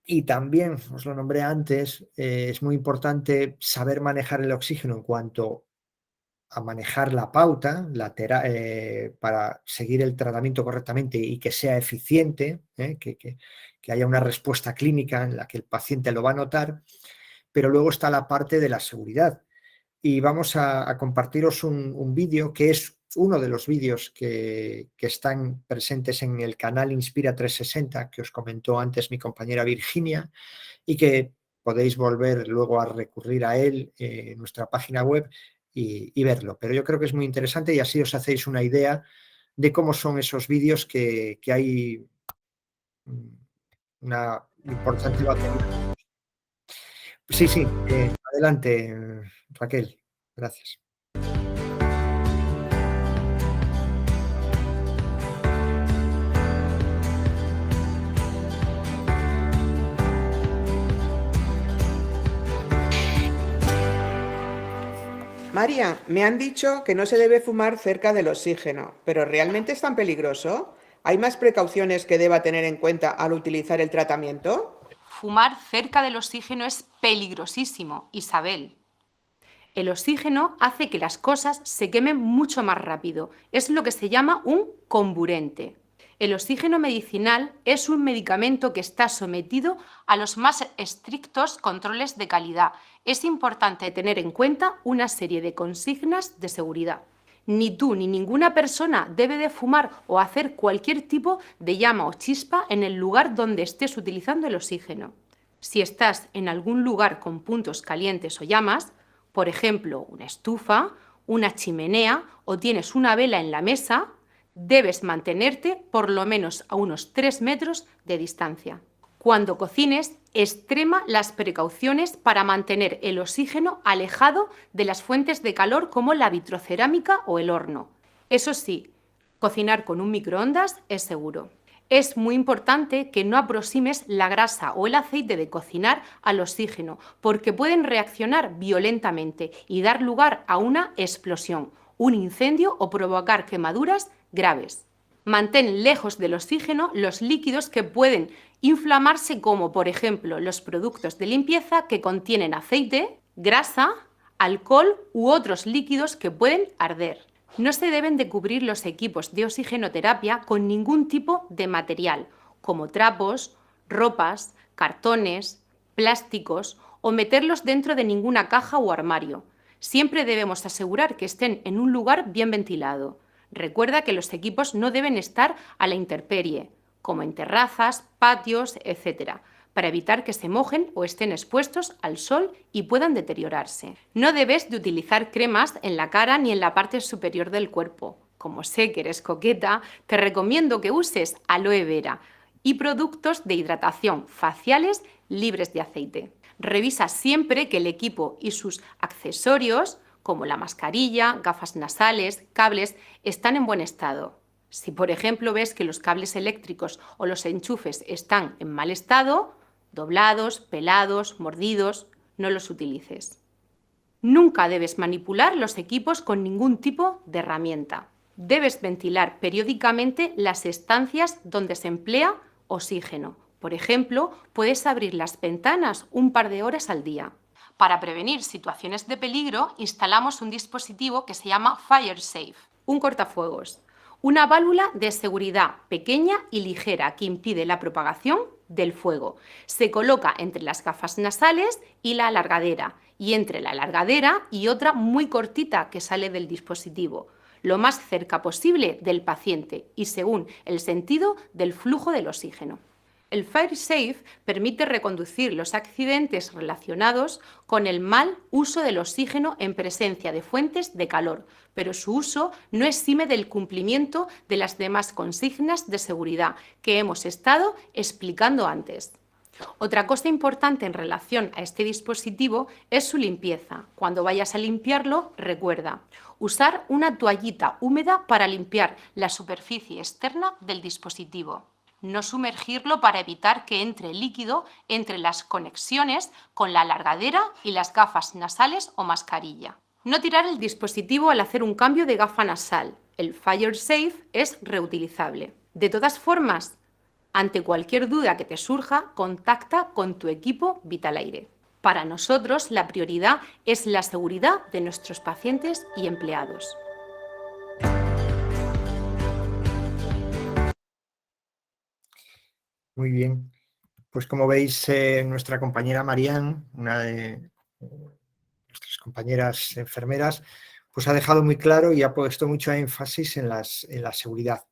y también os lo nombré antes, es muy importante saber manejar el oxígeno en cuanto a manejar la pauta para seguir el tratamiento correctamente y que sea eficiente, que haya una respuesta clínica en la que el paciente lo va a notar, pero luego está la parte de la seguridad. Y vamos a compartiros un vídeo que es uno de los vídeos que están presentes en el canal Inspira 360, que os comentó antes mi compañera Virginia, y que podéis volver luego a recurrir a él en nuestra página web y verlo. Pero yo creo que es muy interesante y así os hacéis una idea de cómo son esos vídeos que hay una importante batería. Sí, adelante, Raquel. Gracias. María, me han dicho que no se debe fumar cerca del oxígeno, pero ¿realmente es tan peligroso? ¿Hay más precauciones que deba tener en cuenta al utilizar el tratamiento? Fumar cerca del oxígeno es peligrosísimo, Isabel. El oxígeno hace que las cosas se quemen mucho más rápido. Es lo que se llama un comburente. El oxígeno medicinal es un medicamento que está sometido a los más estrictos controles de calidad. Es importante tener en cuenta una serie de consignas de seguridad. Ni tú ni ninguna persona debe de fumar o hacer cualquier tipo de llama o chispa en el lugar donde estés utilizando el oxígeno. Si estás en algún lugar con puntos calientes o llamas, por ejemplo, una estufa, una chimenea o tienes una vela en la mesa, debes mantenerte por lo menos a unos 3 metros de distancia. Cuando cocines, extrema las precauciones para mantener el oxígeno alejado de las fuentes de calor como la vitrocerámica o el horno. Eso sí, cocinar con un microondas es seguro. Es muy importante que no aproximes la grasa o el aceite de cocinar al oxígeno, porque pueden reaccionar violentamente y dar lugar a una explosión, un incendio o provocar quemaduras graves. Mantén lejos del oxígeno los líquidos que pueden inflamarse, como por ejemplo los productos de limpieza que contienen aceite, grasa, alcohol u otros líquidos que pueden arder. No se deben de cubrir los equipos de oxigenoterapia con ningún tipo de material, como trapos, ropas, cartones, plásticos o meterlos dentro de ninguna caja o armario. Siempre debemos asegurar que estén en un lugar bien ventilado. Recuerda que los equipos no deben estar a la intemperie, como en terrazas, patios, etc., para evitar que se mojen o estén expuestos al sol y puedan deteriorarse. No debes de utilizar cremas en la cara ni en la parte superior del cuerpo. Como sé que eres coqueta, te recomiendo que uses aloe vera y productos de hidratación faciales libres de aceite. Revisa siempre que el equipo y sus accesorios, como la mascarilla, gafas nasales, cables, están en buen estado. Si, por ejemplo, ves que los cables eléctricos o los enchufes están en mal estado, doblados, pelados, mordidos, no los utilices. Nunca debes manipular los equipos con ningún tipo de herramienta. Debes ventilar periódicamente las estancias donde se emplea oxígeno. Por ejemplo, puedes abrir las ventanas un par de horas al día. Para prevenir situaciones de peligro, instalamos un dispositivo que se llama FireSafe, un cortafuegos. Una válvula de seguridad pequeña y ligera que impide la propagación del fuego. Se coloca entre las gafas nasales y la alargadera, y entre la alargadera y otra muy cortita que sale del dispositivo, lo más cerca posible del paciente y según el sentido del flujo del oxígeno. El FireSafe permite reconducir los accidentes relacionados con el mal uso del oxígeno en presencia de fuentes de calor, pero su uso no exime del cumplimiento de las demás consignas de seguridad que hemos estado explicando antes. Otra cosa importante en relación a este dispositivo es su limpieza. Cuando vayas a limpiarlo, recuerda usar una toallita húmeda para limpiar la superficie externa del dispositivo. No sumergirlo para evitar que entre líquido entre las conexiones con la alargadera y las gafas nasales o mascarilla. No tirar el dispositivo al hacer un cambio de gafa nasal. El FireSafe es reutilizable. De todas formas, ante cualquier duda que te surja, contacta con tu equipo Vitalaire. Para nosotros, la prioridad es la seguridad de nuestros pacientes y empleados. Muy bien. Pues como veis, nuestra compañera Marianne, una de nuestras compañeras enfermeras, pues ha dejado muy claro y ha puesto mucho énfasis en la seguridad.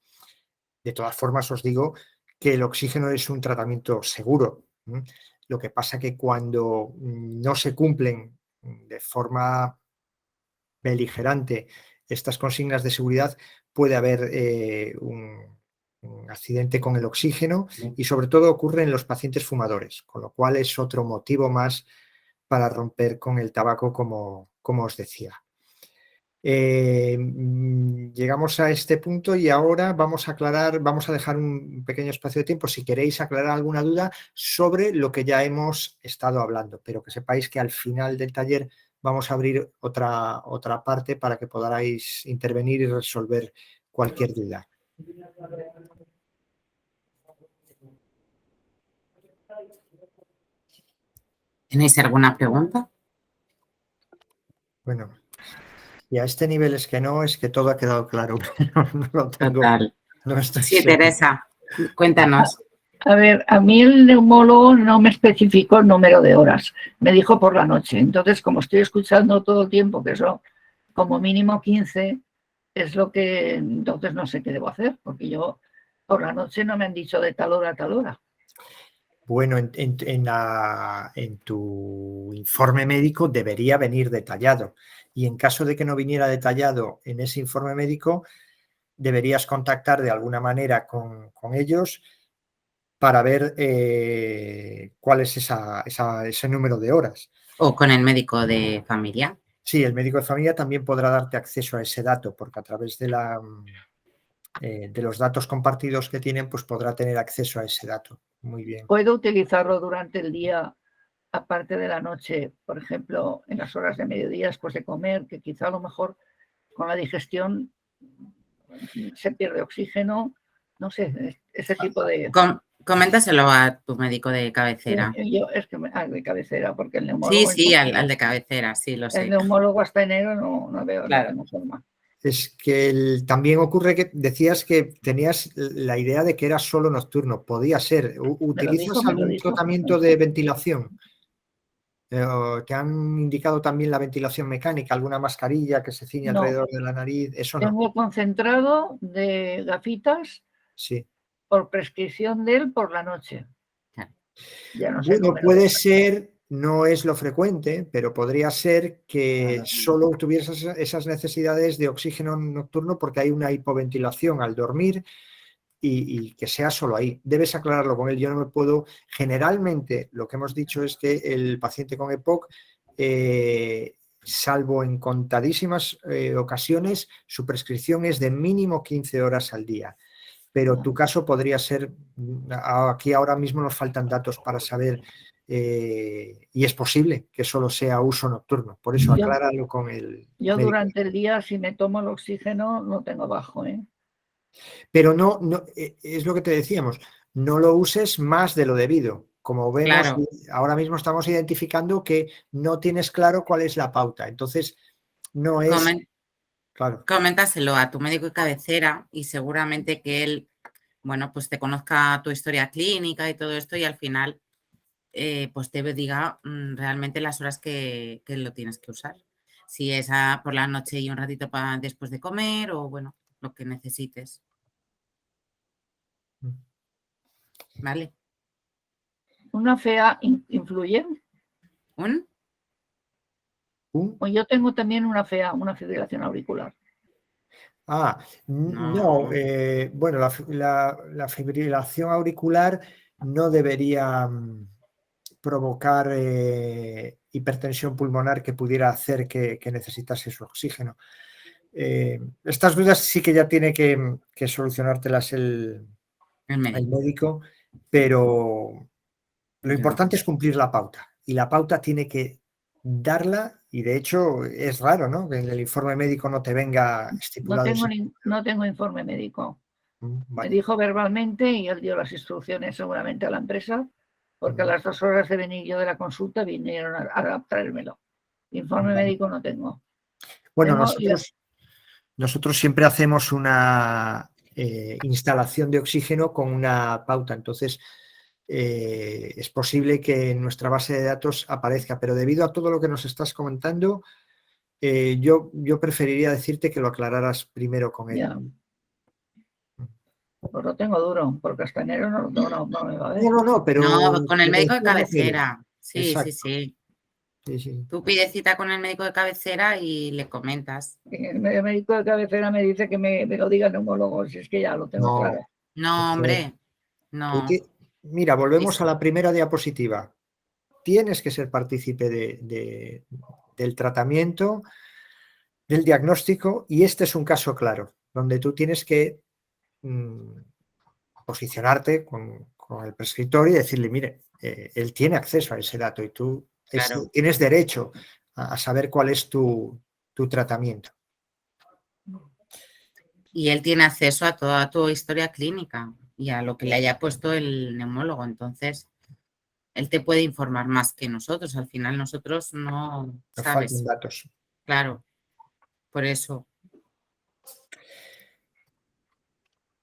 De todas formas, os digo que el oxígeno es un tratamiento seguro. Lo que pasa que cuando no se cumplen de forma beligerante estas consignas de seguridad, puede haber un accidente con el oxígeno y sobre todo ocurre en los pacientes fumadores, con lo cual es otro motivo más para romper con el tabaco, como os decía. Llegamos a este punto y ahora vamos a dejar un pequeño espacio de tiempo si queréis aclarar alguna duda sobre lo que ya hemos estado hablando, pero que sepáis que al final del taller vamos a abrir otra parte para que podáis intervenir y resolver cualquier duda. ¿Tenéis alguna pregunta? Bueno, y a este nivel es que todo ha quedado claro, pero no lo tengo. Total. No estoy Sí, seguro. Teresa, cuéntanos. A ver, a mí el neumólogo no me especificó el número de horas, me dijo por la noche. Entonces, como estoy escuchando todo el tiempo que eso como mínimo 15, es lo que entonces no sé qué debo hacer, porque yo por la noche no me han dicho de tal hora a tal hora. Bueno, en tu informe médico debería venir detallado, y en caso de que no viniera detallado en ese informe médico, deberías contactar de alguna manera con ellos para ver cuál es ese número de horas. O con el médico de familia. Sí, el médico de familia también podrá darte acceso a ese dato, porque a través de los datos compartidos que tienen, pues podrá tener acceso a ese dato. Muy bien. ¿Puedo utilizarlo durante el día, aparte de la noche, por ejemplo, en las horas de mediodía después de comer, que quizá a lo mejor con la digestión se pierde oxígeno? No sé, ese tipo de... Coméntaselo a tu médico de cabecera. Yo es que de cabecera, porque el Sí, neumólogo... sí, al de cabecera, sí, lo sé. El neumólogo hasta enero no veo, Claro. no tengo forma. Es que también ocurre que decías que tenías la idea de que era solo nocturno. Podía ser. ¿Utilizas algún tratamiento de ventilación? ¿Te han indicado también la ventilación mecánica? ¿Alguna mascarilla que se ciñe alrededor de la nariz? Eso no. Tengo concentrado de gafitas, Sí. por prescripción de él por la noche. Ya no sé. Bueno, puede ser, no es lo frecuente, pero podría ser que solo tuvieras esas necesidades de oxígeno nocturno porque hay una hipoventilación al dormir y que sea solo ahí. Debes aclararlo con él. Yo no me puedo... Generalmente lo que hemos dicho es que el paciente con EPOC, salvo en contadísimas ocasiones, su prescripción es de mínimo 15 horas al día. Pero tu caso podría ser, aquí ahora mismo nos faltan datos para saber, y es posible que solo sea uso nocturno, por eso acláralo con el Yo médico. durante el día, si me tomo el oxígeno, lo tengo bajo, ¿eh? Pero no, es lo que te decíamos, no lo uses más de lo debido. Como vemos, Claro. ahora mismo estamos identificando que no tienes claro cuál es la pauta, entonces no es... Claro. Coméntaselo a tu médico de cabecera y seguramente que él, bueno, pues te conozca tu historia clínica y todo esto y al final pues te diga realmente las horas que lo tienes que usar. Si es por la noche y un ratito después de comer o bueno, lo que necesites. ¿Vale? ¿Una FEA influye? Yo tengo también una FEA, una fibrilación auricular. No, bueno, la fibrilación auricular no debería provocar hipertensión pulmonar que pudiera hacer que necesitase su oxígeno. Estas dudas sí que ya tiene que solucionártelas el médico, pero lo importante es cumplir la pauta, y la pauta tiene que darla, y de hecho es raro, ¿no?, que en el informe médico no te venga estipulado. No tengo informe médico. Vale. Me dijo verbalmente y él dio las instrucciones seguramente a la empresa, porque a las 2 horas de venir yo de la consulta vinieron a traérmelo. Informe médico no tengo. Bueno, nosotros siempre hacemos una instalación de oxígeno con una pauta, entonces es posible que en nuestra base de datos aparezca, pero debido a todo lo que nos estás comentando, yo preferiría decirte que lo aclararas primero con él. Ya. Pues lo tengo duro, porque hasta enero no me va a ver. No, pero... No, con el médico de cabecera. Sí. Tú pides cita con el médico de cabecera y le comentas. El médico de cabecera me dice que me lo diga el neumólogo, si es que ya lo tengo claro. No, hombre, no. Mira, volvemos a la primera diapositiva. Tienes que ser partícipe del tratamiento, del diagnóstico, y este es un caso claro, donde tú tienes que posicionarte con el prescriptor y decirle, mire, él tiene acceso a ese dato y tú tienes derecho a saber cuál es tu tratamiento. Y él tiene acceso a toda tu historia clínica y a lo que le haya puesto el neumólogo. Entonces, él te puede informar más que nosotros. Al final nosotros no, Nos ¿sabes? faltan datos. Claro, por eso.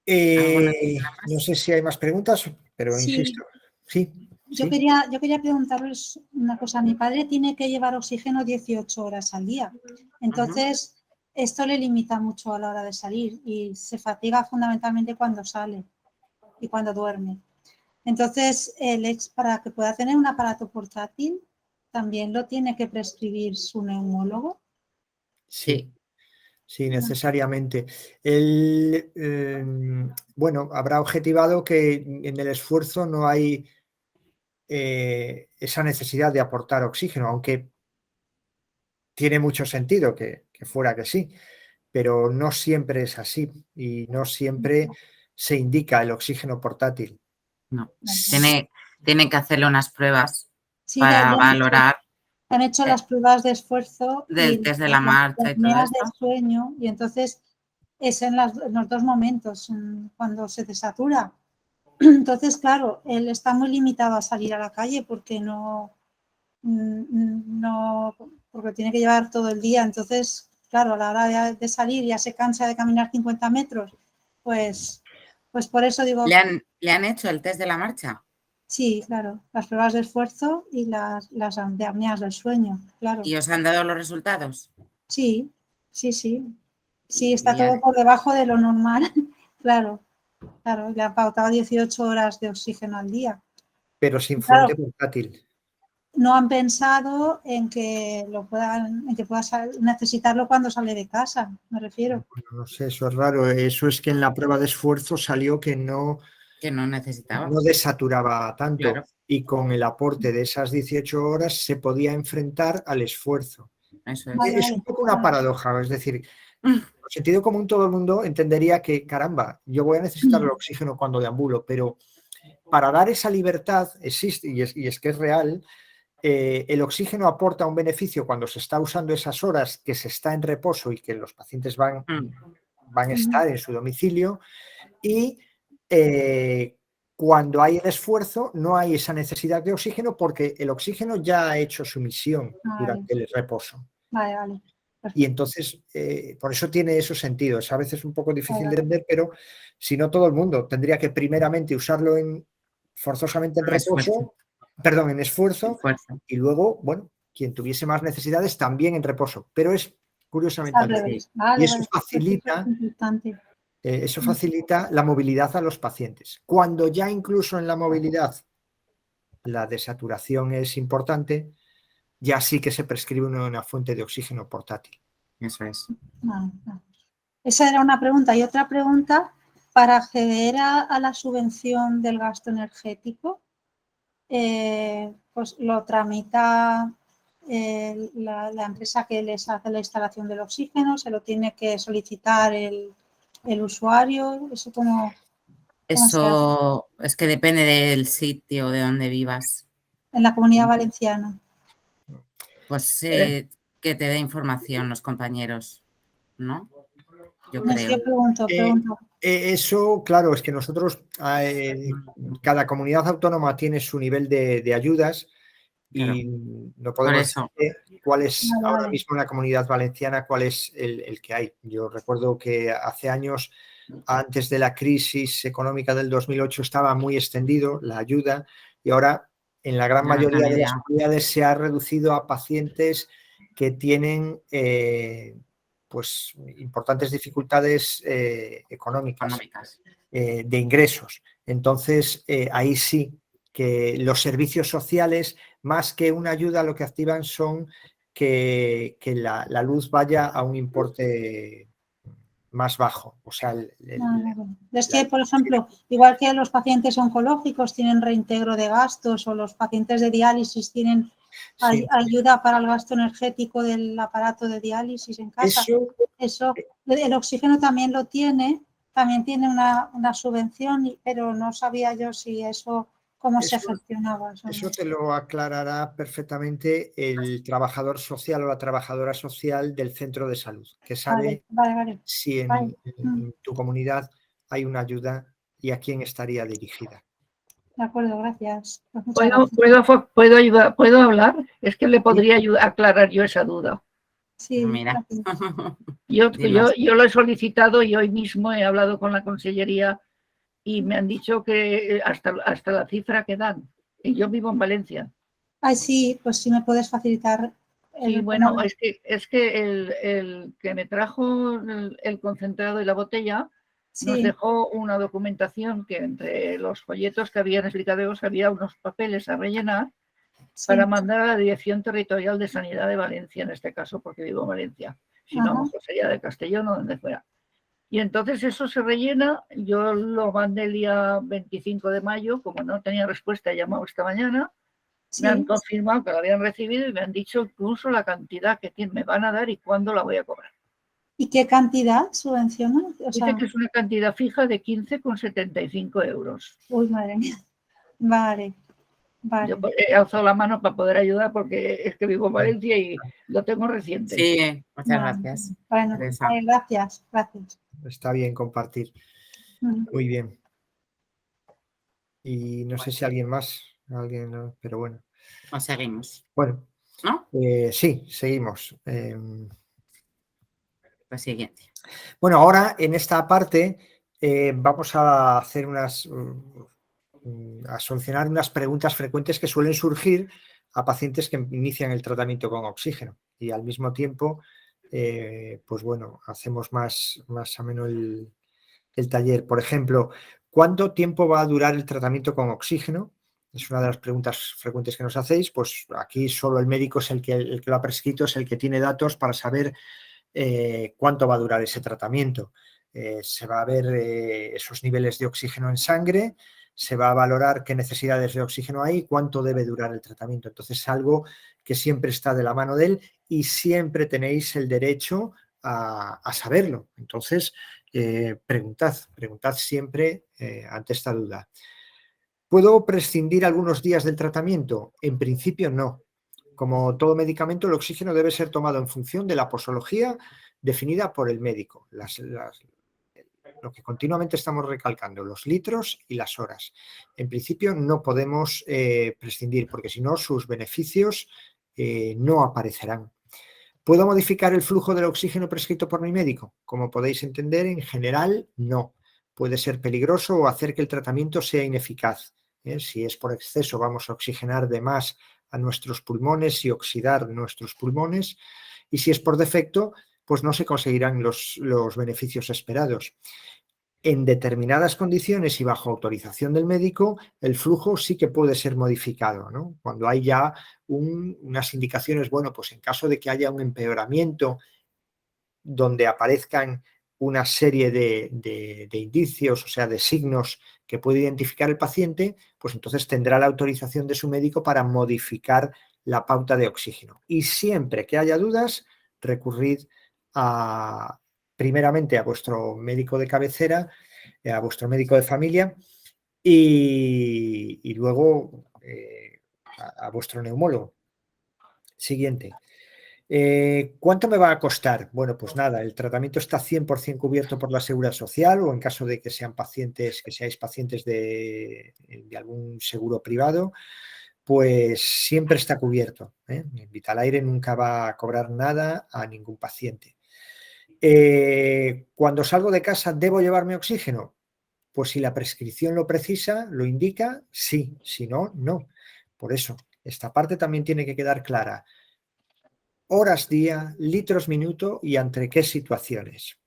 No sé si hay más preguntas, pero Sí. insisto. Sí. Yo sí. quería preguntaros una cosa. Mi padre tiene que llevar oxígeno 18 horas al día. Entonces, esto le limita mucho a la hora de salir y se fatiga fundamentalmente cuando sale y cuando duerme. Entonces, para que pueda tener un aparato portátil, también lo tiene que prescribir su neumólogo. Sí. Sí, necesariamente. Él, bueno, habrá objetivado que en el esfuerzo no hay esa necesidad de aportar oxígeno, aunque tiene mucho sentido que fuera que sí, pero no siempre es así y no siempre se indica el oxígeno portátil. No, tiene que hacerle unas pruebas Sí, para valorar han hecho las pruebas de esfuerzo del test de la marcha y todo apneas esto. del sueño, y entonces es en los dos momentos, cuando se desatura. Entonces, claro, él está muy limitado a salir a la calle porque porque tiene que llevar todo el día. Entonces, claro, a la hora de salir ya se cansa de caminar 50 metros. Pues por eso digo, ¿Le han hecho el test de la marcha? sí, claro, las pruebas de esfuerzo y las de apneas del sueño, claro. ¿Y os han dado los resultados? Sí, sí, sí. Sí, está Ya. todo por debajo de lo normal. Claro, le han pautado 18 horas de oxígeno al día. Pero sin Claro, fuente portátil. no han pensado en que pueda necesitarlo cuando sale de casa, me refiero. Bueno, no sé, eso es raro. Eso es que en la prueba de esfuerzo salió que no necesitaba. No desaturaba tanto. Claro. Y con el aporte de esas 18 horas se podía enfrentar al esfuerzo. Eso Es un poco una paradoja, es decir, en sentido común todo el mundo entendería que, caramba, yo voy a necesitar el oxígeno cuando deambulo, pero para dar esa libertad existe, y es que es real, el oxígeno aporta un beneficio cuando se está usando esas horas que se está en reposo y que los pacientes van a estar en su domicilio, y cuando hay el esfuerzo no hay esa necesidad de oxígeno porque el oxígeno ya ha hecho su misión durante el reposo. Vale. Y entonces, por eso tiene esos sentidos. A veces es un poco difícil de entender, pero si no todo el mundo tendría que primeramente usarlo forzosamente en reposo, perdón, en esfuerzo, y luego, bueno, quien tuviese más necesidades también en reposo. Pero es curiosamente al revés. Y eso facilita... Eso facilita la movilidad a los pacientes. Cuando ya incluso en la movilidad la desaturación es importante, ya sí que se prescribe una fuente de oxígeno portátil. Eso es. Esa era una pregunta. Y otra pregunta, para acceder a la subvención del gasto energético, pues lo tramita la empresa que les hace la instalación del oxígeno, se lo tiene que solicitar el usuario. ¿Eso cómo Eso es que depende del sitio de donde vivas. En la Comunidad Valenciana. Pues que te dé información los compañeros, ¿no? Yo creo. Yo pregunto. Eso, claro, es que nosotros, cada comunidad autónoma tiene su nivel de ayudas y no podemos decir cuál es ahora mismo en la Comunidad Valenciana, cuál es el que hay. Yo recuerdo que hace años, antes de la crisis económica del 2008, estaba muy extendido la ayuda y ahora en la gran mayoría de las comunidades se ha reducido a pacientes que tienen pues importantes dificultades económicas. De ingresos. Entonces, ahí sí que los servicios sociales, más que una ayuda, lo que activan son que la luz vaya a un importe más bajo. O sea, es que, por ejemplo, igual que los pacientes oncológicos tienen reintegro de gastos o los pacientes de diálisis tienen ayuda para el gasto energético del aparato de diálisis en casa. Eso el oxígeno también lo tiene, también tiene una subvención, pero no sabía yo si eso cómo se Eso- gestionaba. Eso te lo aclarará perfectamente el trabajador social o la trabajadora social del centro de salud, que sabe Vale. si Vale. en tu comunidad hay una ayuda y a quién estaría dirigida. De acuerdo, gracias. Pues muchas gracias. ¿Puedo hablar? Es que le podría aclarar yo esa duda. Sí, Mira. gracias. Dinos. Yo lo he solicitado y hoy mismo he hablado con la consellería y me han dicho que hasta la cifra que dan. Y yo vivo en Valencia. Ay, sí, pues si me puedes facilitar Sí, el bueno, tema. es que el que me trajo el concentrado y la botella nos Sí, dejó una documentación que entre los folletos que habían explicados había unos papeles a rellenar sí. para mandar a la Dirección Territorial de Sanidad de Valencia, en este caso, porque vivo en Valencia. Si no, a lo Ajá. mejor sería de Castellón o donde fuera. Y entonces eso se rellena, yo lo mandé el día 25 de mayo, como no tenía respuesta, he llamado esta mañana, me han Sí. confirmado que lo habían recibido y me han dicho incluso la cantidad que me van a dar y cuándo la voy a cobrar. ¿Y qué cantidad subvenciona? O sea, Dice que es una cantidad fija de 15,75 euros. uy, madre mía. Vale, Yo vale. he alzado la mano para poder ayudar porque es que vivo en Valencia y lo tengo reciente. Sí, muchas Vale. gracias. Bueno, Teresa. gracias. Está bien compartir. Muy bien. Y no sé si alguien más, pero bueno. Pues seguimos, Bueno, ¿no? sí, seguimos. Lo siguiente. Bueno, ahora en esta parte vamos a hacer a solucionar unas preguntas frecuentes que suelen surgir a pacientes que inician el tratamiento con oxígeno y al mismo tiempo, pues bueno, hacemos más ameno el taller. Por ejemplo, ¿cuánto tiempo va a durar el tratamiento con oxígeno? Es una de las preguntas frecuentes que nos hacéis. Pues aquí solo el médico es el que lo ha prescrito, es el que tiene datos para saber cuánto va a durar ese tratamiento. Se va a ver esos niveles de oxígeno en sangre, se va a valorar qué necesidades de oxígeno hay y cuánto debe durar el tratamiento. Entonces es algo que siempre está de la mano de él y siempre tenéis el derecho a saberlo. Entonces, preguntad siempre ante esta duda. ¿Puedo prescindir algunos días del tratamiento? En principio no. Como todo medicamento, el oxígeno debe ser tomado en función de la posología definida por el médico. Lo que continuamente estamos recalcando, los litros y las horas. En principio no podemos prescindir porque si no sus beneficios no aparecerán. ¿Puedo modificar el flujo del oxígeno prescrito por mi médico? Como podéis entender, en general no. Puede ser peligroso o hacer que el tratamiento sea ineficaz. Si es por exceso, vamos a oxigenar de más a nuestros pulmones y oxidar nuestros pulmones. Y si es por defecto, pues no se conseguirán los beneficios esperados. En determinadas condiciones y bajo autorización del médico, el flujo sí que puede ser modificado, ¿no? Cuando hay ya unas indicaciones, bueno, pues en caso de que haya un empeoramiento donde aparezcan una serie de indicios, o sea, de signos que puede identificar el paciente, pues entonces tendrá la autorización de su médico para modificar la pauta de oxígeno. Y siempre que haya dudas, recurrid primeramente a vuestro médico de cabecera, a vuestro médico de familia y luego a vuestro neumólogo. Siguiente. ¿Cuánto me va a costar? Bueno, pues nada, el tratamiento está 100% cubierto por la Seguridad Social o en caso de que seáis pacientes de algún seguro privado, pues siempre está cubierto. Vitalaire nunca va a cobrar nada a ningún paciente. Cuando salgo de casa, ¿debo llevarme oxígeno? Pues si la prescripción lo precisa, lo indica, sí, si no, no. Por eso, esta parte también tiene que quedar clara. Horas día, litros minuto y ante qué situaciones.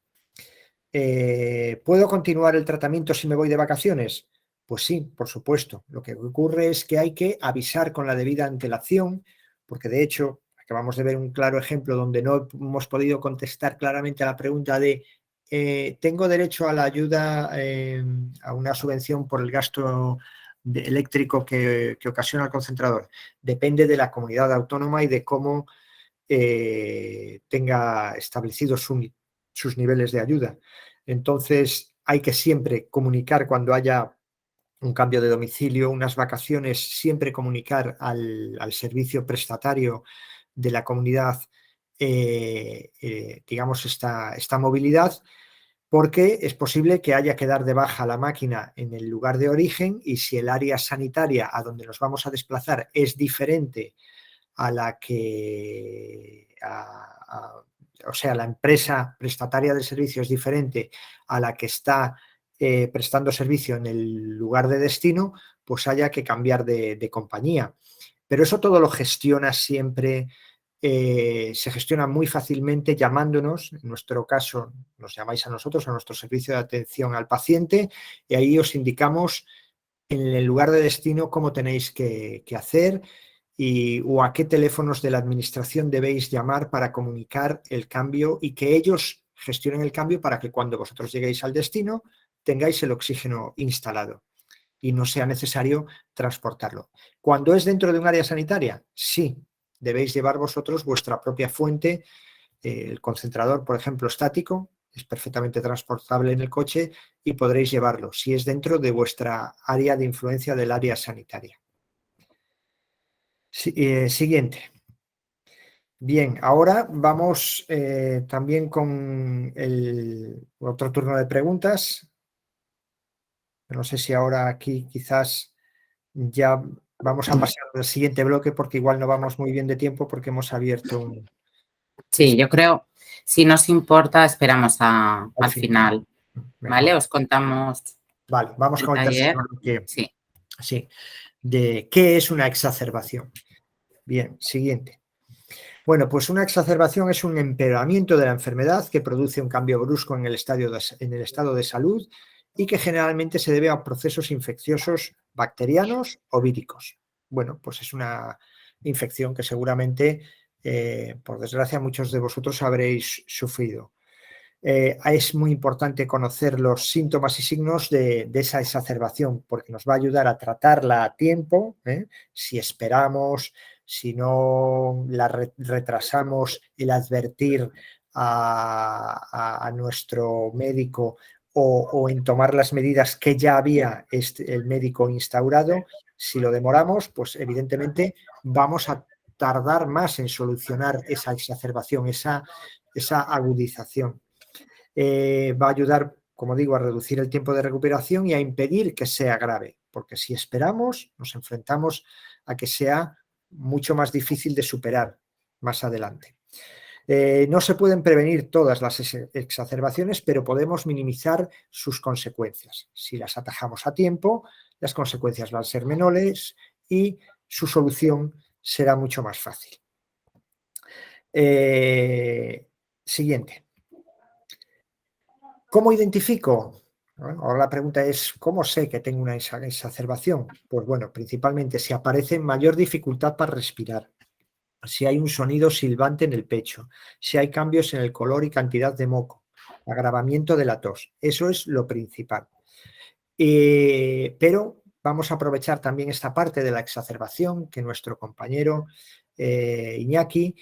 ¿Puedo continuar el tratamiento si me voy de vacaciones? Pues sí, por supuesto. Lo que ocurre es que hay que avisar con la debida antelación, porque de hecho acabamos de ver un claro ejemplo donde no hemos podido contestar claramente a la pregunta de ¿tengo derecho a la ayuda, a una subvención por el gasto eléctrico que ocasiona el concentrador? Depende de la comunidad autónoma y de cómo tenga establecidos sus niveles de ayuda. Entonces hay que siempre comunicar cuando haya un cambio de domicilio, unas vacaciones, siempre comunicar al servicio prestatario de la comunidad, digamos, esta movilidad, porque es posible que haya que dar de baja la máquina en el lugar de origen, y si el área sanitaria a donde nos vamos a desplazar es diferente a la que, o sea, la empresa prestataria del servicio es diferente a la que está prestando servicio en el lugar de destino, pues haya que cambiar de compañía. Pero eso todo lo gestiona siempre, se gestiona muy fácilmente llamándonos. En nuestro caso, nos llamáis a nosotros, a nuestro servicio de atención al paciente, y ahí os indicamos en el lugar de destino cómo tenéis que hacer o a qué teléfonos de la administración debéis llamar para comunicar el cambio, y que ellos gestionen el cambio para que cuando vosotros lleguéis al destino tengáis el oxígeno instalado y no sea necesario transportarlo. Cuando es dentro de un área sanitaria, sí, debéis llevar vosotros vuestra propia fuente. El concentrador, por ejemplo, estático, es perfectamente transportable en el coche y podréis llevarlo si es dentro de vuestra área de influencia del área sanitaria. Siguiente. Bien, ahora vamos también con el otro turno de preguntas. No sé si ahora aquí quizás ya vamos a pasar al siguiente bloque, porque igual no vamos muy bien de tiempo porque hemos abierto un... Sí, yo creo, si nos importa, esperamos al final. Mejor. ¿Vale? Os contamos. Vale, vamos con el tercer bloque. Sí. Sí, de qué es una exacerbación. Bien, siguiente. Bueno, pues una exacerbación es un empeoramiento de la enfermedad que produce un cambio brusco en el estado de salud, y que generalmente se debe a procesos infecciosos bacterianos o víricos. Bueno, pues es una infección que seguramente, por desgracia, muchos de vosotros habréis sufrido. Es muy importante conocer los síntomas y signos de esa exacerbación, porque nos va a ayudar a tratarla a tiempo. Si esperamos, si no la retrasamos, el advertir a nuestro médico o en tomar las medidas que ya había el médico instaurado. Si lo demoramos, pues evidentemente vamos a tardar más en solucionar esa exacerbación, esa agudización. Va a ayudar, como digo, a reducir el tiempo de recuperación y a impedir que sea grave, porque si esperamos nos enfrentamos a que sea mucho más difícil de superar más adelante. No se pueden prevenir todas las exacerbaciones, pero podemos minimizar sus consecuencias. Si las atajamos a tiempo, las consecuencias van a ser menores y su solución será mucho más fácil. Siguiente. ¿Cómo identifico? Ahora la pregunta es, ¿cómo sé que tengo una exacerbación? Pues bueno, principalmente si aparece mayor dificultad para respirar, si hay un sonido silbante en el pecho, si hay cambios en el color y cantidad de moco, agravamiento de la tos. Eso es lo principal. Pero vamos a aprovechar también esta parte de la exacerbación que nuestro compañero Iñaki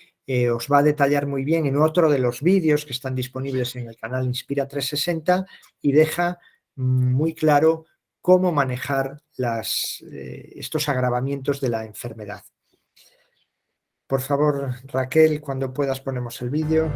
os va a detallar muy bien en otro de los vídeos que están disponibles en el canal Inspira 360, y deja muy claro cómo manejar estos agravamientos de la enfermedad. Por favor, Raquel, cuando puedas ponemos el vídeo.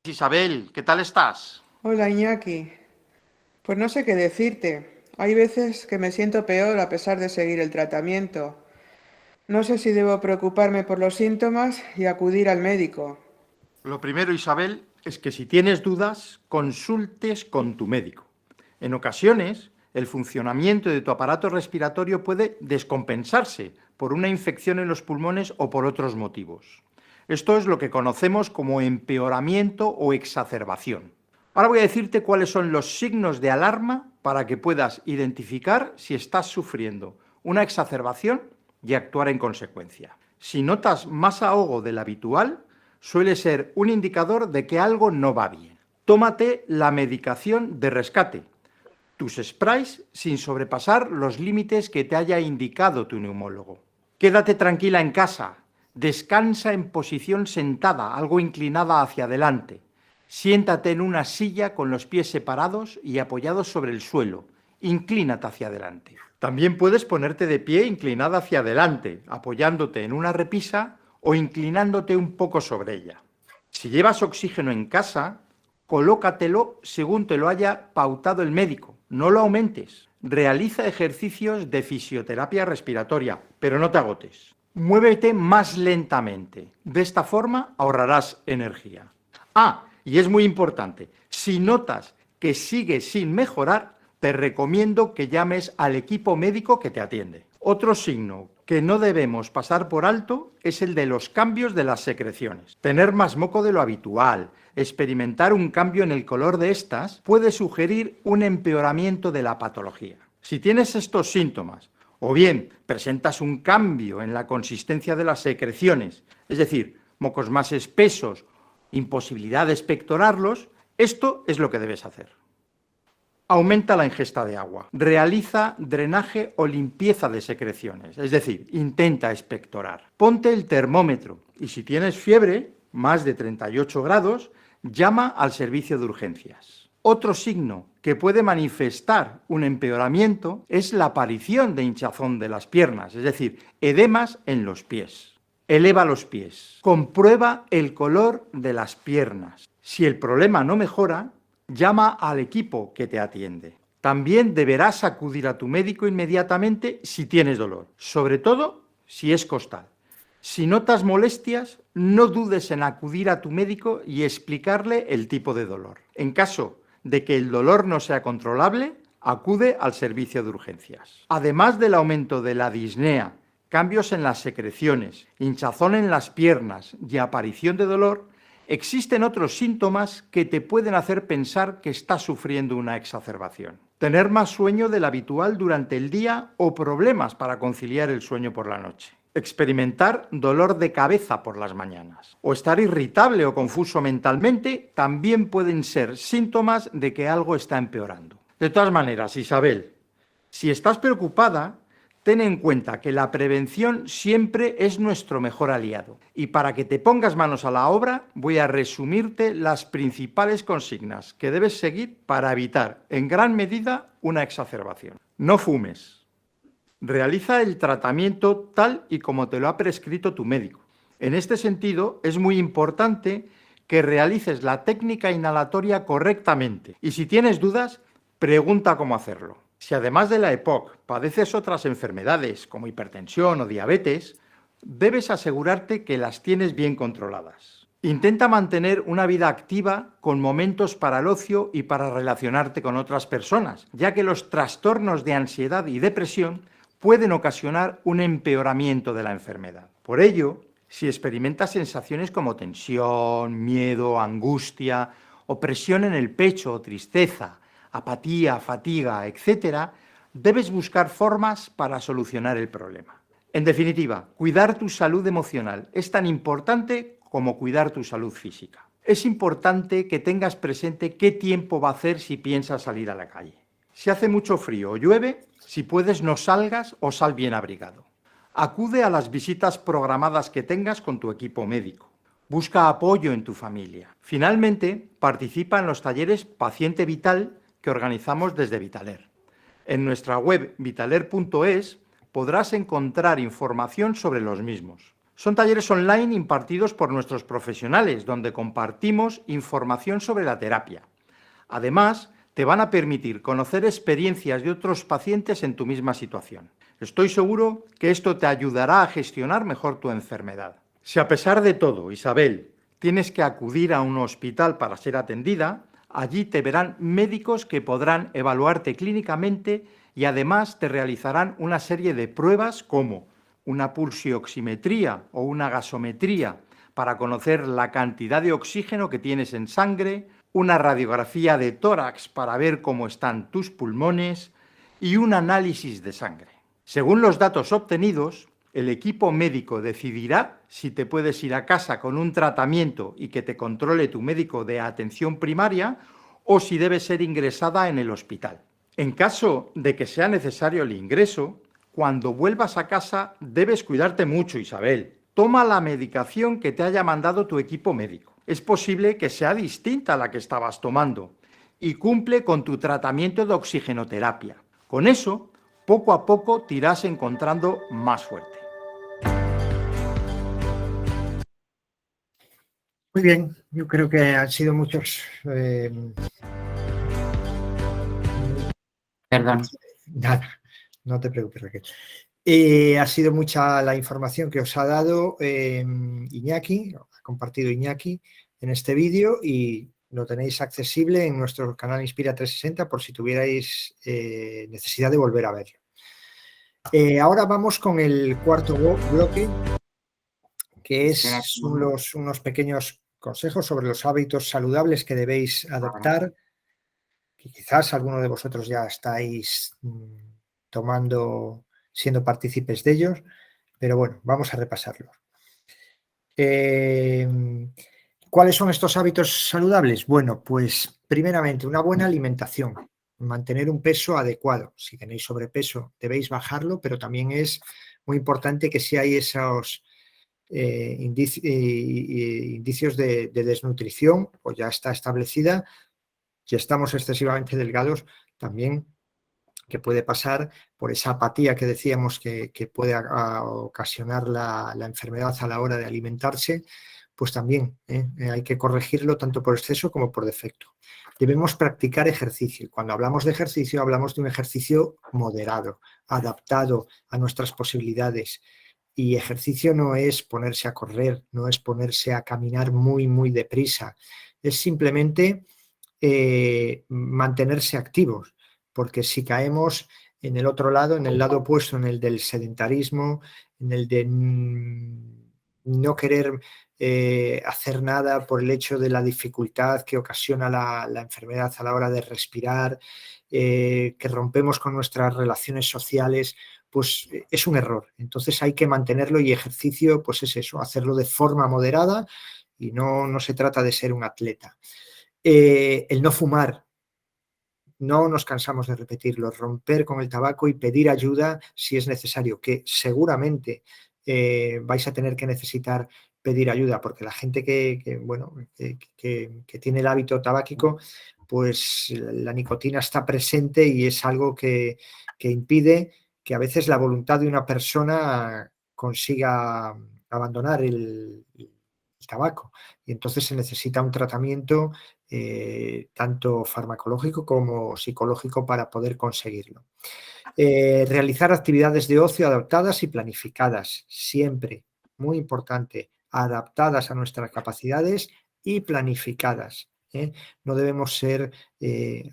Isabel, ¿qué tal estás? Hola, Iñaki. Pues no sé qué decirte. Hay veces que me siento peor a pesar de seguir el tratamiento. No sé si debo preocuparme por los síntomas y acudir al médico. Lo primero, Isabel, es que si tienes dudas, consultes con tu médico. En ocasiones, el funcionamiento de tu aparato respiratorio puede descompensarse por una infección en los pulmones o por otros motivos. Esto es lo que conocemos como empeoramiento o exacerbación. Ahora voy a decirte cuáles son los signos de alarma para que puedas identificar si estás sufriendo una exacerbación y actuar en consecuencia. Si notas más ahogo del habitual, suele ser un indicador de que algo no va bien. Tómate la medicación de rescate, tus sprays sin sobrepasar los límites que te haya indicado tu neumólogo. Quédate tranquila en casa, descansa en posición sentada, algo inclinada hacia adelante. Siéntate en una silla con los pies separados y apoyados sobre el suelo. Inclínate hacia adelante. También puedes ponerte de pie inclinada hacia adelante, apoyándote en una repisa o inclinándote un poco sobre ella. Si llevas oxígeno en casa, colócatelo según te lo haya pautado el médico. No lo aumentes. Realiza ejercicios de fisioterapia respiratoria, pero no te agotes. Muévete más lentamente. De esta forma ahorrarás energía. Y es muy importante, si notas que sigue sin mejorar, te recomiendo que llames al equipo médico que te atiende. Otro signo que no debemos pasar por alto es el de los cambios de las secreciones. Tener más moco de lo habitual, experimentar un cambio en el color de estas, puede sugerir un empeoramiento de la patología. Si tienes estos síntomas, o bien presentas un cambio en la consistencia de las secreciones, es decir, mocos más espesos, imposibilidad de expectorarlos, esto es lo que debes hacer. Aumenta la ingesta de agua. Realiza drenaje o limpieza de secreciones, es decir, intenta expectorar. Ponte el termómetro y si tienes fiebre, más de 38 grados, llama al servicio de urgencias. Otro signo que puede manifestar un empeoramiento es la aparición de hinchazón de las piernas, es decir, edemas en los pies. Eleva los pies. Comprueba el color de las piernas. Si el problema no mejora, llama al equipo que te atiende. También deberás acudir a tu médico inmediatamente si tienes dolor, sobre todo si es costal. Si notas molestias, no dudes en acudir a tu médico y explicarle el tipo de dolor. En caso de que el dolor no sea controlable, acude al servicio de urgencias. Además del aumento de la disnea, cambios en las secreciones, hinchazón en las piernas y aparición de dolor, existen otros síntomas que te pueden hacer pensar que estás sufriendo una exacerbación. Tener más sueño del habitual durante el día o problemas para conciliar el sueño por la noche. Experimentar dolor de cabeza por las mañanas. O estar irritable o confuso mentalmente también pueden ser síntomas de que algo está empeorando. De todas maneras, Isabel, si estás preocupada, ten en cuenta que la prevención siempre es nuestro mejor aliado. Y para que te pongas manos a la obra, voy a resumirte las principales consignas que debes seguir para evitar, en gran medida, una exacerbación. No fumes. Realiza el tratamiento tal y como te lo ha prescrito tu médico. En este sentido, es muy importante que realices la técnica inhalatoria correctamente. Y si tienes dudas, pregunta cómo hacerlo. Si además de la EPOC padeces otras enfermedades como hipertensión o diabetes, debes asegurarte que las tienes bien controladas. Intenta mantener una vida activa con momentos para el ocio y para relacionarte con otras personas, ya que los trastornos de ansiedad y depresión pueden ocasionar un empeoramiento de la enfermedad. Por ello, si experimentas sensaciones como tensión, miedo, angustia, opresión en el pecho o tristeza, apatía, fatiga, etc., debes buscar formas para solucionar el problema. En definitiva, cuidar tu salud emocional es tan importante como cuidar tu salud física. Es importante que tengas presente qué tiempo va a hacer si piensas salir a la calle. Si hace mucho frío o llueve, si puedes no salgas o sal bien abrigado. Acude a las visitas programadas que tengas con tu equipo médico. Busca apoyo en tu familia. Finalmente, participa en los talleres Paciente Vital que organizamos desde Vitaler. En nuestra web vitaler.es podrás encontrar información sobre los mismos. Son talleres online impartidos por nuestros profesionales, donde compartimos información sobre la terapia. Además, te van a permitir conocer experiencias de otros pacientes en tu misma situación. Estoy seguro que esto te ayudará a gestionar mejor tu enfermedad. Si a pesar de todo, Isabel, tienes que acudir a un hospital para ser atendida, allí te verán médicos que podrán evaluarte clínicamente y además te realizarán una serie de pruebas como una pulsioximetría o una gasometría para conocer la cantidad de oxígeno que tienes en sangre, una radiografía de tórax para ver cómo están tus pulmones y un análisis de sangre. Según los datos obtenidos, El equipo médico decidirá si te puedes ir a casa con un tratamiento y que te controle tu médico de atención primaria o si debes ser ingresada en el hospital. En caso de que sea necesario el ingreso, cuando vuelvas a casa debes cuidarte mucho, Isabel. Toma la medicación que te haya mandado tu equipo médico. Es posible que sea distinta a la que estabas tomando y cumple con tu tratamiento de oxigenoterapia. Con eso, poco a poco te irás encontrando más fuerte. Muy bien, yo creo que han sido muchos... Perdón. Nada, no te preocupes, Raquel. Ha sido mucha la información que os ha dado Iñaki, ha compartido Iñaki en este vídeo y lo tenéis accesible en nuestro canal Inspira 360 por si tuvierais necesidad de volver a verlo. Ahora vamos con el cuarto bloque, que es unos pequeños consejos sobre los hábitos saludables que debéis adoptar, que quizás alguno de vosotros ya estáis siendo partícipes de ellos, pero bueno, vamos a repasarlos. ¿Cuáles son estos hábitos saludables? Bueno, pues primeramente una buena alimentación, mantener un peso adecuado. Si tenéis sobrepeso debéis bajarlo, pero también es muy importante que si hay esos indicios de desnutrición o ya está establecida, si estamos excesivamente delgados, también que puede pasar por esa apatía que decíamos que puede ocasionar la enfermedad a la hora de alimentarse, pues también hay que corregirlo tanto por exceso como por defecto. Debemos practicar ejercicio. Cuando hablamos de ejercicio, hablamos de un ejercicio moderado, adaptado a nuestras posibilidades. Y ejercicio no es ponerse a correr, no es ponerse a caminar muy, muy deprisa. Es simplemente mantenerse activos, porque si caemos en el otro lado, en el lado opuesto, en el del sedentarismo, en el de no querer hacer nada por el hecho de la dificultad que ocasiona la enfermedad a la hora de respirar, que rompemos con nuestras relaciones sociales, pues es un error. Entonces hay que mantenerlo y ejercicio, pues es eso, hacerlo de forma moderada y no se trata de ser un atleta. El no fumar, no nos cansamos de repetirlo, romper con el tabaco y pedir ayuda si es necesario, que seguramente vais a tener que necesitar pedir ayuda, porque la gente que tiene el hábito tabáquico, pues la nicotina está presente y es algo que impide que a veces la voluntad de una persona consiga abandonar el tabaco. Y entonces se necesita un tratamiento tanto farmacológico como psicológico para poder conseguirlo. Realizar actividades de ocio adaptadas y planificadas, siempre, muy importante, adaptadas a nuestras capacidades y planificadas. No debemos ser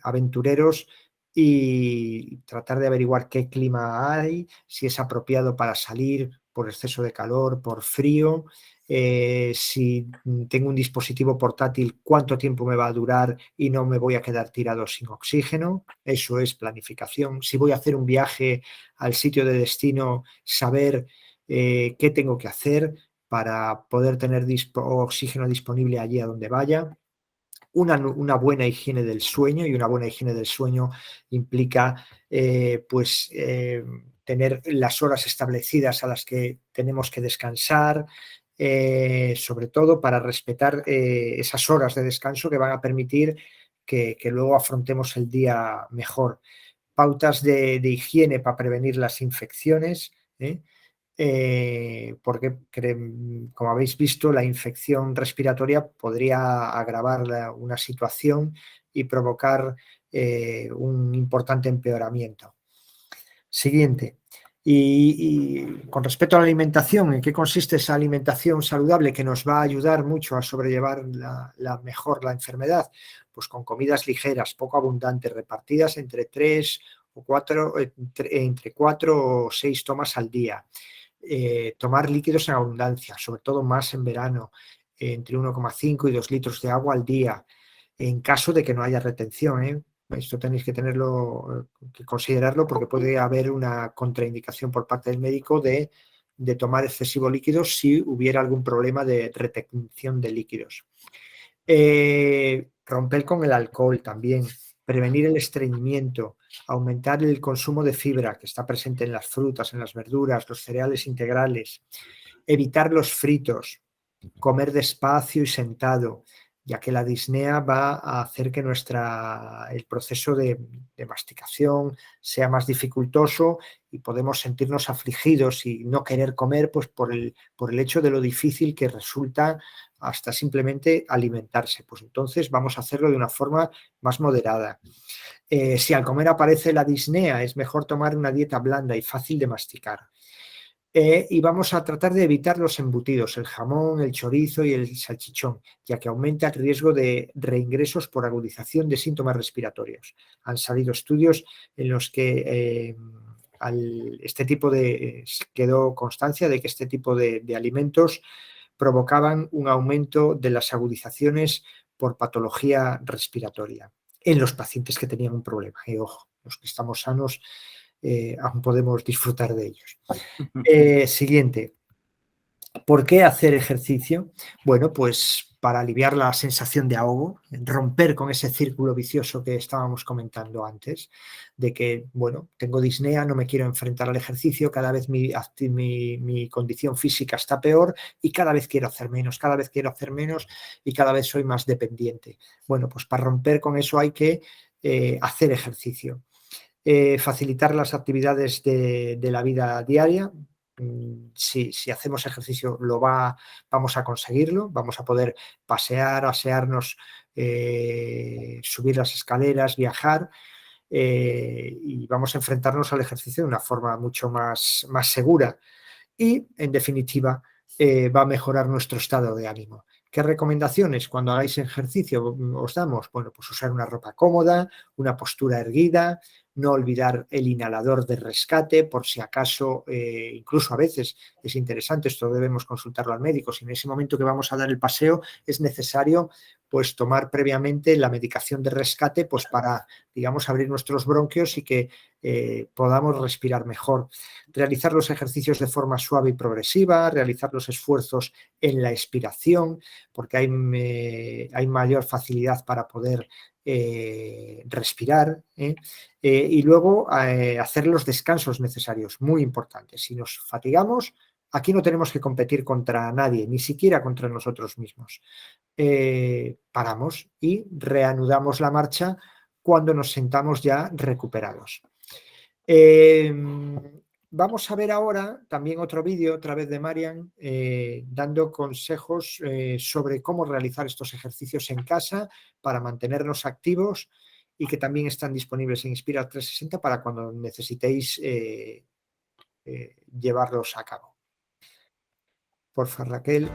aventureros y tratar de averiguar qué clima hay, si es apropiado para salir por exceso de calor, por frío, si tengo un dispositivo portátil, cuánto tiempo me va a durar y no me voy a quedar tirado sin oxígeno. Eso es planificación. Si voy a hacer un viaje al sitio de destino, saber qué tengo que hacer para poder tener oxígeno disponible allí a donde vaya. Una buena higiene del sueño, y una buena higiene del sueño implica tener las horas establecidas a las que tenemos que descansar, sobre todo para respetar esas horas de descanso que van a permitir que luego afrontemos el día mejor. Pautas de higiene para prevenir las infecciones, porque, como habéis visto, la infección respiratoria podría agravar una situación y provocar un importante empeoramiento. Siguiente. Y con respecto a la alimentación, ¿en qué consiste esa alimentación saludable que nos va a ayudar mucho a sobrellevar mejor la enfermedad? Pues con comidas ligeras, poco abundantes, repartidas entre 4 o 6 tomas al día. Tomar líquidos en abundancia, sobre todo más en verano, entre 1,5 y 2 litros de agua al día, en caso de que no haya retención. Esto tenéis que considerarlo porque puede haber una contraindicación por parte del médico de de tomar excesivo líquido si hubiera algún problema de retención de líquidos. Romper con el alcohol también, prevenir el estreñimiento, aumentar el consumo de fibra que está presente en las frutas, en las verduras, los cereales integrales, evitar los fritos, comer despacio y sentado, ya que la disnea va a hacer que el proceso de masticación sea más dificultoso y podemos sentirnos afligidos y no querer comer pues por el hecho de lo difícil que resulta hasta simplemente alimentarse. Pues entonces vamos a hacerlo de una forma más moderada. Si al comer aparece la disnea, es mejor tomar una dieta blanda y fácil de masticar. Y vamos a tratar de evitar los embutidos, el jamón, el chorizo y el salchichón, ya que aumenta el riesgo de reingresos por agudización de síntomas respiratorios. Han salido estudios en los que quedó constancia de que este tipo de alimentos provocaban un aumento de las agudizaciones por patología respiratoria en los pacientes que tenían un problema. Y ojo, los que estamos sanos aún podemos disfrutar de ellos. Siguiente. ¿Por qué hacer ejercicio? Bueno, pues para aliviar la sensación de ahogo, romper con ese círculo vicioso que estábamos comentando antes, de que, bueno, tengo disnea, no me quiero enfrentar al ejercicio, cada vez mi condición física está peor y cada vez quiero hacer menos y cada vez soy más dependiente. Bueno, pues para romper con eso hay que hacer ejercicio. Facilitar las actividades de la vida diaria. Si hacemos ejercicio vamos a conseguirlo, vamos a poder pasear, asearnos, subir las escaleras, viajar y vamos a enfrentarnos al ejercicio de una forma mucho más segura y, en definitiva, va a mejorar nuestro estado de ánimo. ¿Qué recomendaciones cuando hagáis ejercicio os damos? Bueno, pues usar una ropa cómoda, una postura erguida, no olvidar el inhalador de rescate por si acaso, incluso a veces es interesante, esto debemos consultarlo al médico, si en ese momento que vamos a dar el paseo es necesario pues tomar previamente la medicación de rescate pues para, digamos, abrir nuestros bronquios y que podamos respirar mejor. Realizar los ejercicios de forma suave y progresiva, realizar los esfuerzos en la expiración, porque hay mayor facilidad para poder respirar, y luego hacer los descansos necesarios, muy importantes. Si nos fatigamos, aquí no tenemos que competir contra nadie, ni siquiera contra nosotros mismos. Paramos y reanudamos la marcha cuando nos sentamos ya recuperados. Vamos a ver ahora también otro vídeo, otra vez de Marian, dando consejos sobre cómo realizar estos ejercicios en casa para mantenernos activos y que también están disponibles en Inspira 360 para cuando necesitéis llevarlos a cabo. Porfa, Raquel.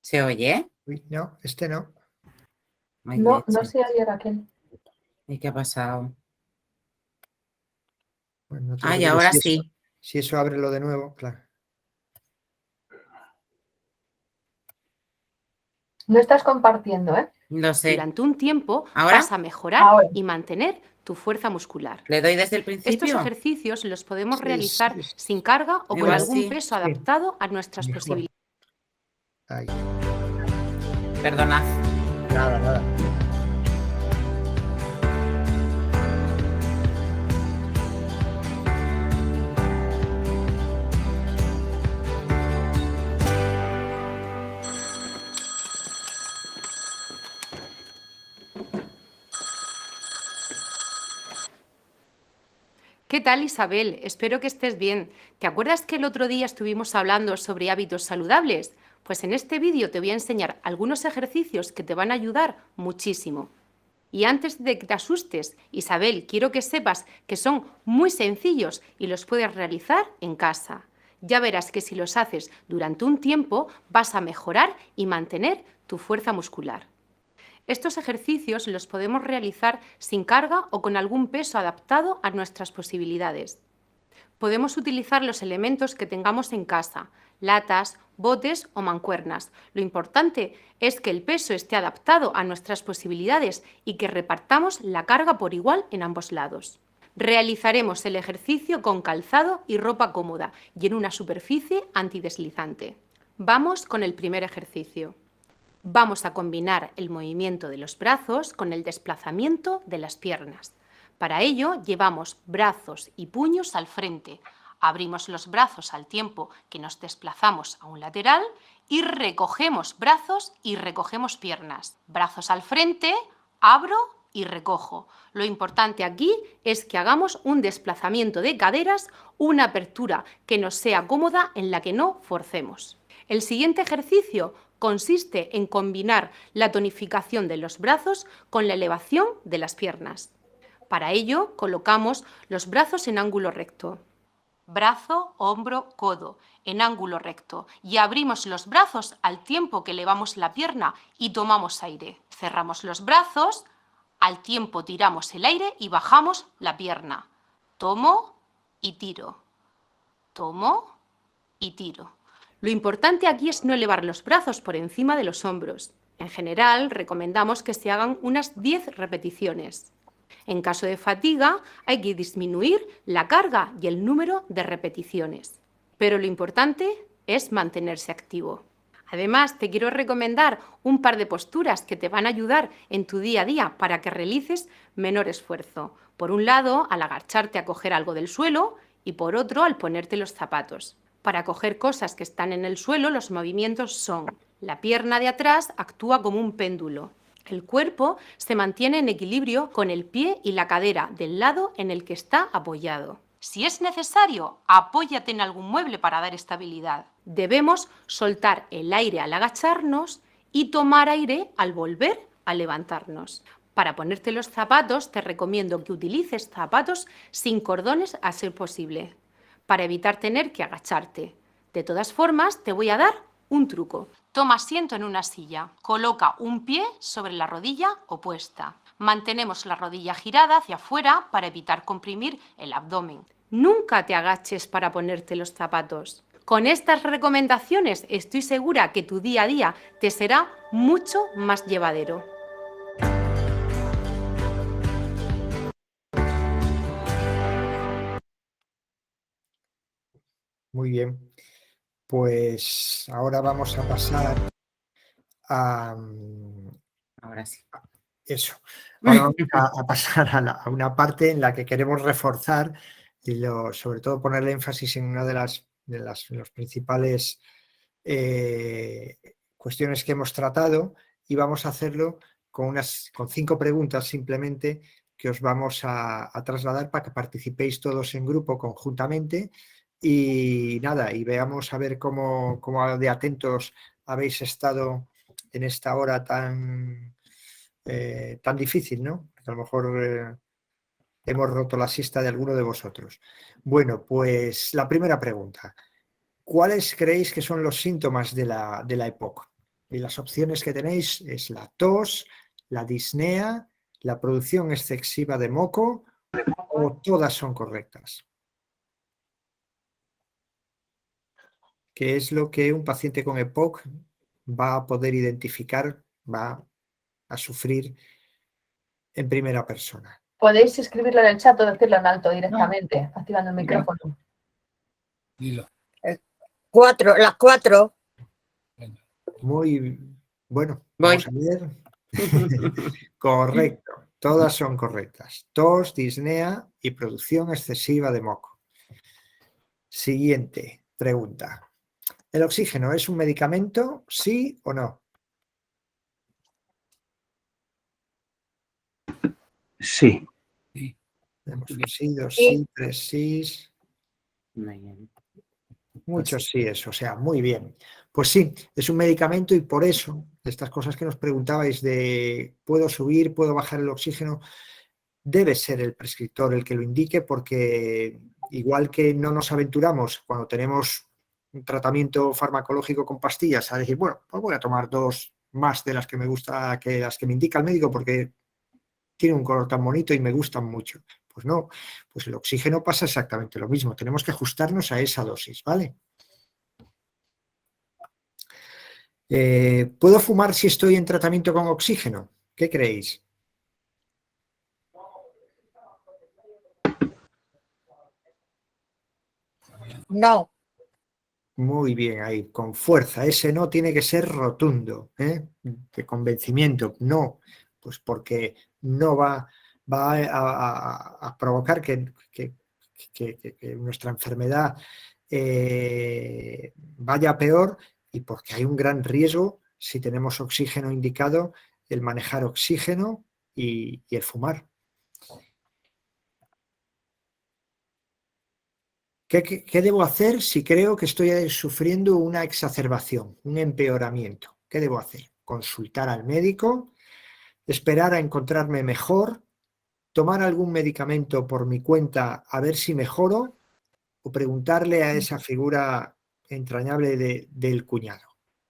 ¿Se oye? Uy, no, este no. Ay, No leche. se oye, Raquel. ¿Y qué ha pasado? Bueno, no te Ay, preocupes, ahora si sí. si eso ábrelo de nuevo, claro. No estás compartiendo, ¿eh? Lo sé. Durante un tiempo ¿Ahora? vas a mejorar Ahora. y mantener tu fuerza muscular. ¿Le doy desde el Estos principio? ejercicios los podemos Sí, realizar sí. sin carga o con Igual algún sí. peso Sí. adaptado a nuestras Mejor. posibilidades. Ahí. Perdonad. Nada. ¿Qué tal, Isabel? Espero que estés bien. ¿Te acuerdas que el otro día estuvimos hablando sobre hábitos saludables? Pues en este vídeo te voy a enseñar algunos ejercicios que te van a ayudar muchísimo. Y antes de que te asustes, Isabel, quiero que sepas que son muy sencillos y los puedes realizar en casa. Ya verás que si los haces durante un tiempo vas a mejorar y mantener tu fuerza muscular. Estos ejercicios los podemos realizar sin carga o con algún peso adaptado a nuestras posibilidades. Podemos utilizar los elementos que tengamos en casa, latas, botes o mancuernas. Lo importante es que el peso esté adaptado a nuestras posibilidades y que repartamos la carga por igual en ambos lados. Realizaremos el ejercicio con calzado y ropa cómoda y en una superficie antideslizante. Vamos con el primer ejercicio. Vamos a combinar el movimiento de los brazos con el desplazamiento de las piernas. Para ello llevamos brazos y puños al frente. Abrimos los brazos al tiempo que nos desplazamos a un lateral y recogemos brazos y recogemos piernas. Brazos al frente, abro y recojo. Lo importante aquí es que hagamos un desplazamiento de caderas, una apertura que nos sea cómoda en la que no forcemos. El siguiente ejercicio consiste en combinar la tonificación de los brazos con la elevación de las piernas. Para ello, colocamos los brazos en ángulo recto. Brazo, hombro, codo, en ángulo recto. Y abrimos los brazos al tiempo que elevamos la pierna y tomamos aire. Cerramos los brazos, al tiempo tiramos el aire y bajamos la pierna. Tomo y tiro. Tomo y tiro. Lo importante aquí es no elevar los brazos por encima de los hombros. En general, recomendamos que se hagan unas 10 repeticiones. En caso de fatiga, hay que disminuir la carga y el número de repeticiones. Pero lo importante es mantenerse activo. Además, te quiero recomendar un par de posturas que te van a ayudar en tu día a día para que realices menor esfuerzo. Por un lado, al agacharte a coger algo del suelo y por otro, al ponerte los zapatos. Para coger cosas que están en el suelo, los movimientos son: la pierna de atrás actúa como un péndulo. El cuerpo se mantiene en equilibrio con el pie y la cadera del lado en el que está apoyado. Si es necesario, apóyate en algún mueble para dar estabilidad. Debemos soltar el aire al agacharnos y tomar aire al volver a levantarnos. Para ponerte los zapatos, te recomiendo que utilices zapatos sin cordones a ser posible, para evitar tener que agacharte. De todas formas, te voy a dar un truco. Toma asiento en una silla. Coloca un pie sobre la rodilla opuesta. Mantenemos la rodilla girada hacia afuera para evitar comprimir el abdomen. Nunca te agaches para ponerte los zapatos. Con estas recomendaciones estoy segura que tu día a día te será mucho más llevadero. Muy bien. Pues ahora vamos a pasar a Ahora sí. eso. Ahora vamos a pasar a una parte en la que queremos reforzar y sobre todo poner el énfasis en una de los principales cuestiones que hemos tratado, y vamos a hacerlo con 5 preguntas simplemente que os vamos a trasladar para que participéis todos en grupo conjuntamente. Y nada, y veamos a ver cómo de atentos habéis estado en esta hora tan difícil, ¿no? A lo mejor hemos roto la siesta de alguno de vosotros. Bueno, pues la primera pregunta. ¿Cuáles creéis que son los síntomas de la EPOC? Y las opciones que tenéis es la tos, la disnea, la producción excesiva de moco, o todas son correctas. ¿Qué es lo que un paciente con EPOC va a poder identificar, va a sufrir en primera persona? Podéis escribirlo en el chat o decirlo en alto directamente, activando el micrófono. Dilo. Las 4. Muy bueno, Voy. vamos a ver. Correcto, todas son correctas. Tos, disnea y producción excesiva de moco. Siguiente pregunta. ¿El oxígeno es un medicamento, sí o no? Sí. Tenemos un sí, 2 sí, 3 sí. Muchos síes, o sea, muy bien. Pues sí, es un medicamento y por eso, estas cosas que nos preguntabais de ¿puedo subir, puedo bajar el oxígeno? Debe ser el prescriptor el que lo indique, porque igual que no nos aventuramos cuando tenemos tratamiento farmacológico con pastillas a decir, bueno, pues voy a tomar 2 más de las que me gusta, que las que me indica el médico porque tienen un color tan bonito y me gustan mucho. Pues no, pues el oxígeno pasa exactamente lo mismo. Tenemos que ajustarnos a esa dosis, ¿vale? ¿Puedo fumar si estoy en tratamiento con oxígeno? ¿Qué creéis? No. Muy bien, ahí, con fuerza. Ese no tiene que ser rotundo, ¿eh? De convencimiento. No, pues porque no va a provocar que nuestra enfermedad vaya a peor, y porque hay un gran riesgo, si tenemos oxígeno indicado, el manejar oxígeno y el fumar. ¿Qué debo hacer si creo que estoy sufriendo una exacerbación, un empeoramiento? ¿Qué debo hacer? Consultar al médico, esperar a encontrarme mejor, tomar algún medicamento por mi cuenta a ver si mejoro, o preguntarle a esa figura entrañable del cuñado.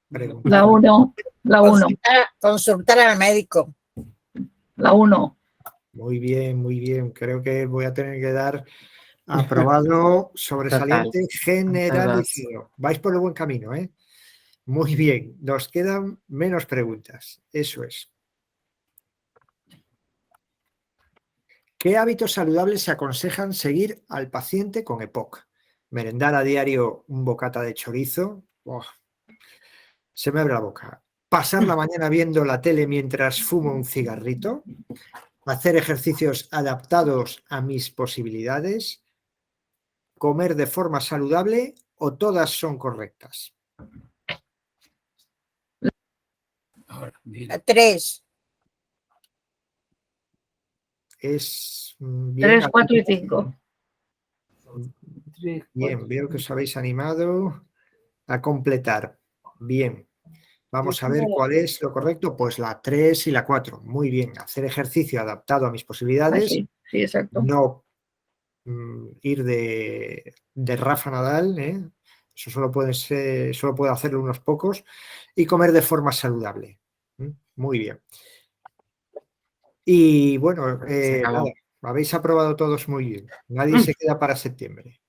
La 1, la 1. Consultar al médico. La 1. Muy bien, muy bien. Creo que voy a tener que dar aprobado sobresaliente generalizado. Vais por el buen camino, ¿eh? Muy bien. Nos quedan menos preguntas. Eso es. ¿Qué hábitos saludables se aconsejan seguir al paciente con EPOC? Merendar a diario un bocata de chorizo. Oh, se me abre la boca. Pasar la mañana viendo la tele mientras fumo un cigarrito. Hacer ejercicios adaptados a mis posibilidades. Comer de forma saludable, o todas son correctas. 3. Es bien. 3, 4 y 5. Bien, veo que os habéis animado a completar. Bien. Vamos a ver cuál es lo correcto. Pues la 3 y la 4. Muy bien. Hacer ejercicio adaptado a mis posibilidades. Sí, exacto. No ir de Rafa Nadal, ¿eh? Eso solo puede hacerlo unos pocos. Y comer de forma saludable. Muy bien. Y bueno, nada, habéis aprobado todos muy bien. Nadie se queda para septiembre.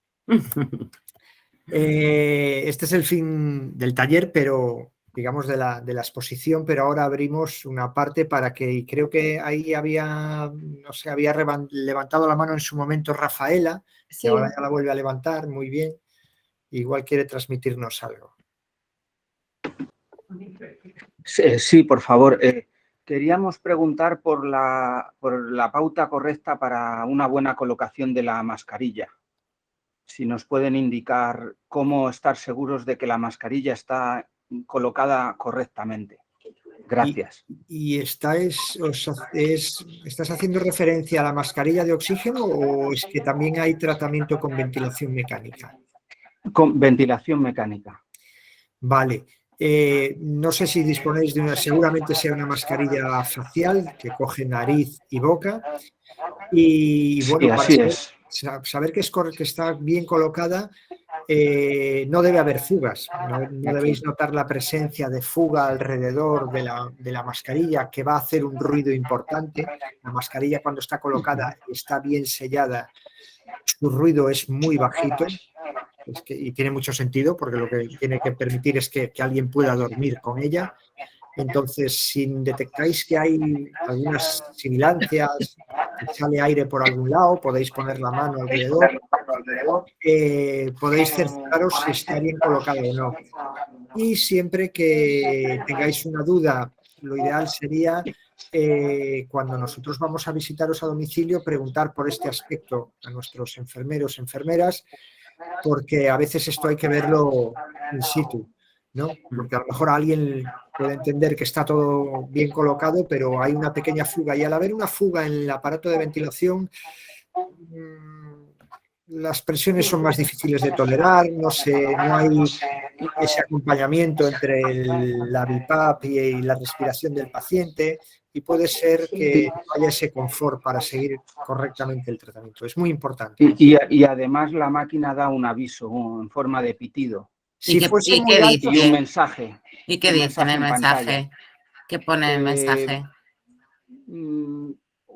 Este es el fin del taller, pero digamos de la exposición, pero ahora abrimos una parte para que, y creo que ahí había levantado la mano en su momento Rafaela, Sí. y ahora ya la vuelve a levantar, muy bien. Igual quiere transmitirnos algo. Sí, por favor. Queríamos preguntar por la pauta correcta para una buena colocación de la mascarilla. Si nos pueden indicar cómo estar seguros de que la mascarilla está colocada correctamente. Gracias. ¿Y estás haciendo referencia a la mascarilla de oxígeno, o es que también hay tratamiento con ventilación mecánica? Con ventilación mecánica. Vale. No sé si disponéis de una, seguramente sea una mascarilla facial que coge nariz y boca. Y bueno, sí, así para saber que está bien colocada, no debe haber fugas. No debéis notar la presencia de fuga alrededor de la mascarilla, que va a hacer un ruido importante. La mascarilla, cuando está colocada y está bien sellada, su ruido es muy bajito. Y tiene mucho sentido, porque lo que tiene que permitir es que alguien pueda dormir con ella. Entonces, si detectáis que hay algunas sibilancias, que sale aire por algún lado, podéis poner la mano alrededor, podéis cercioraros si está bien colocado o no. Y siempre que tengáis una duda, lo ideal sería, cuando nosotros vamos a visitaros a domicilio, preguntar por este aspecto a nuestros enfermeros, enfermeras, porque a veces esto hay que verlo in situ, ¿no? Porque a lo mejor alguien puede entender que está todo bien colocado, pero hay una pequeña fuga, y al haber una fuga en el aparato de ventilación, las presiones son más difíciles de tolerar, no hay ese acompañamiento entre la BiPAP y la respiración del paciente, y puede ser que haya ese confort para seguir correctamente el tratamiento. Es muy importante. Y además la máquina da un aviso en forma de pitido. Si qué- fuese y muy qué alto, Y un mensaje. ¿Y qué un dice en el en pantalla. mensaje? ¿Qué pone en el mensaje? Mm,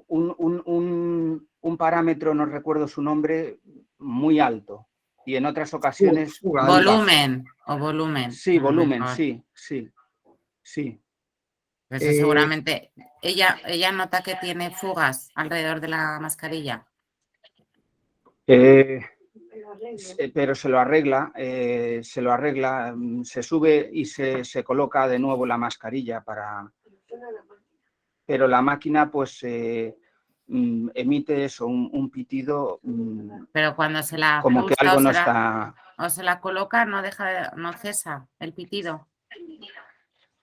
un parámetro, no recuerdo su nombre, muy alto. Y en otras ocasiones fuga muy alta. bajo. Volumen. Sí, a lo volumen, mejor. sí. Eso seguramente. Ella nota que tiene fugas alrededor de la mascarilla. Pero se lo arregla, se sube y se coloca de nuevo la mascarilla pero la máquina pues emite eso, un pitido Pero cuando se la como que ajusta algo no está. o se la coloca, no cesa el pitido.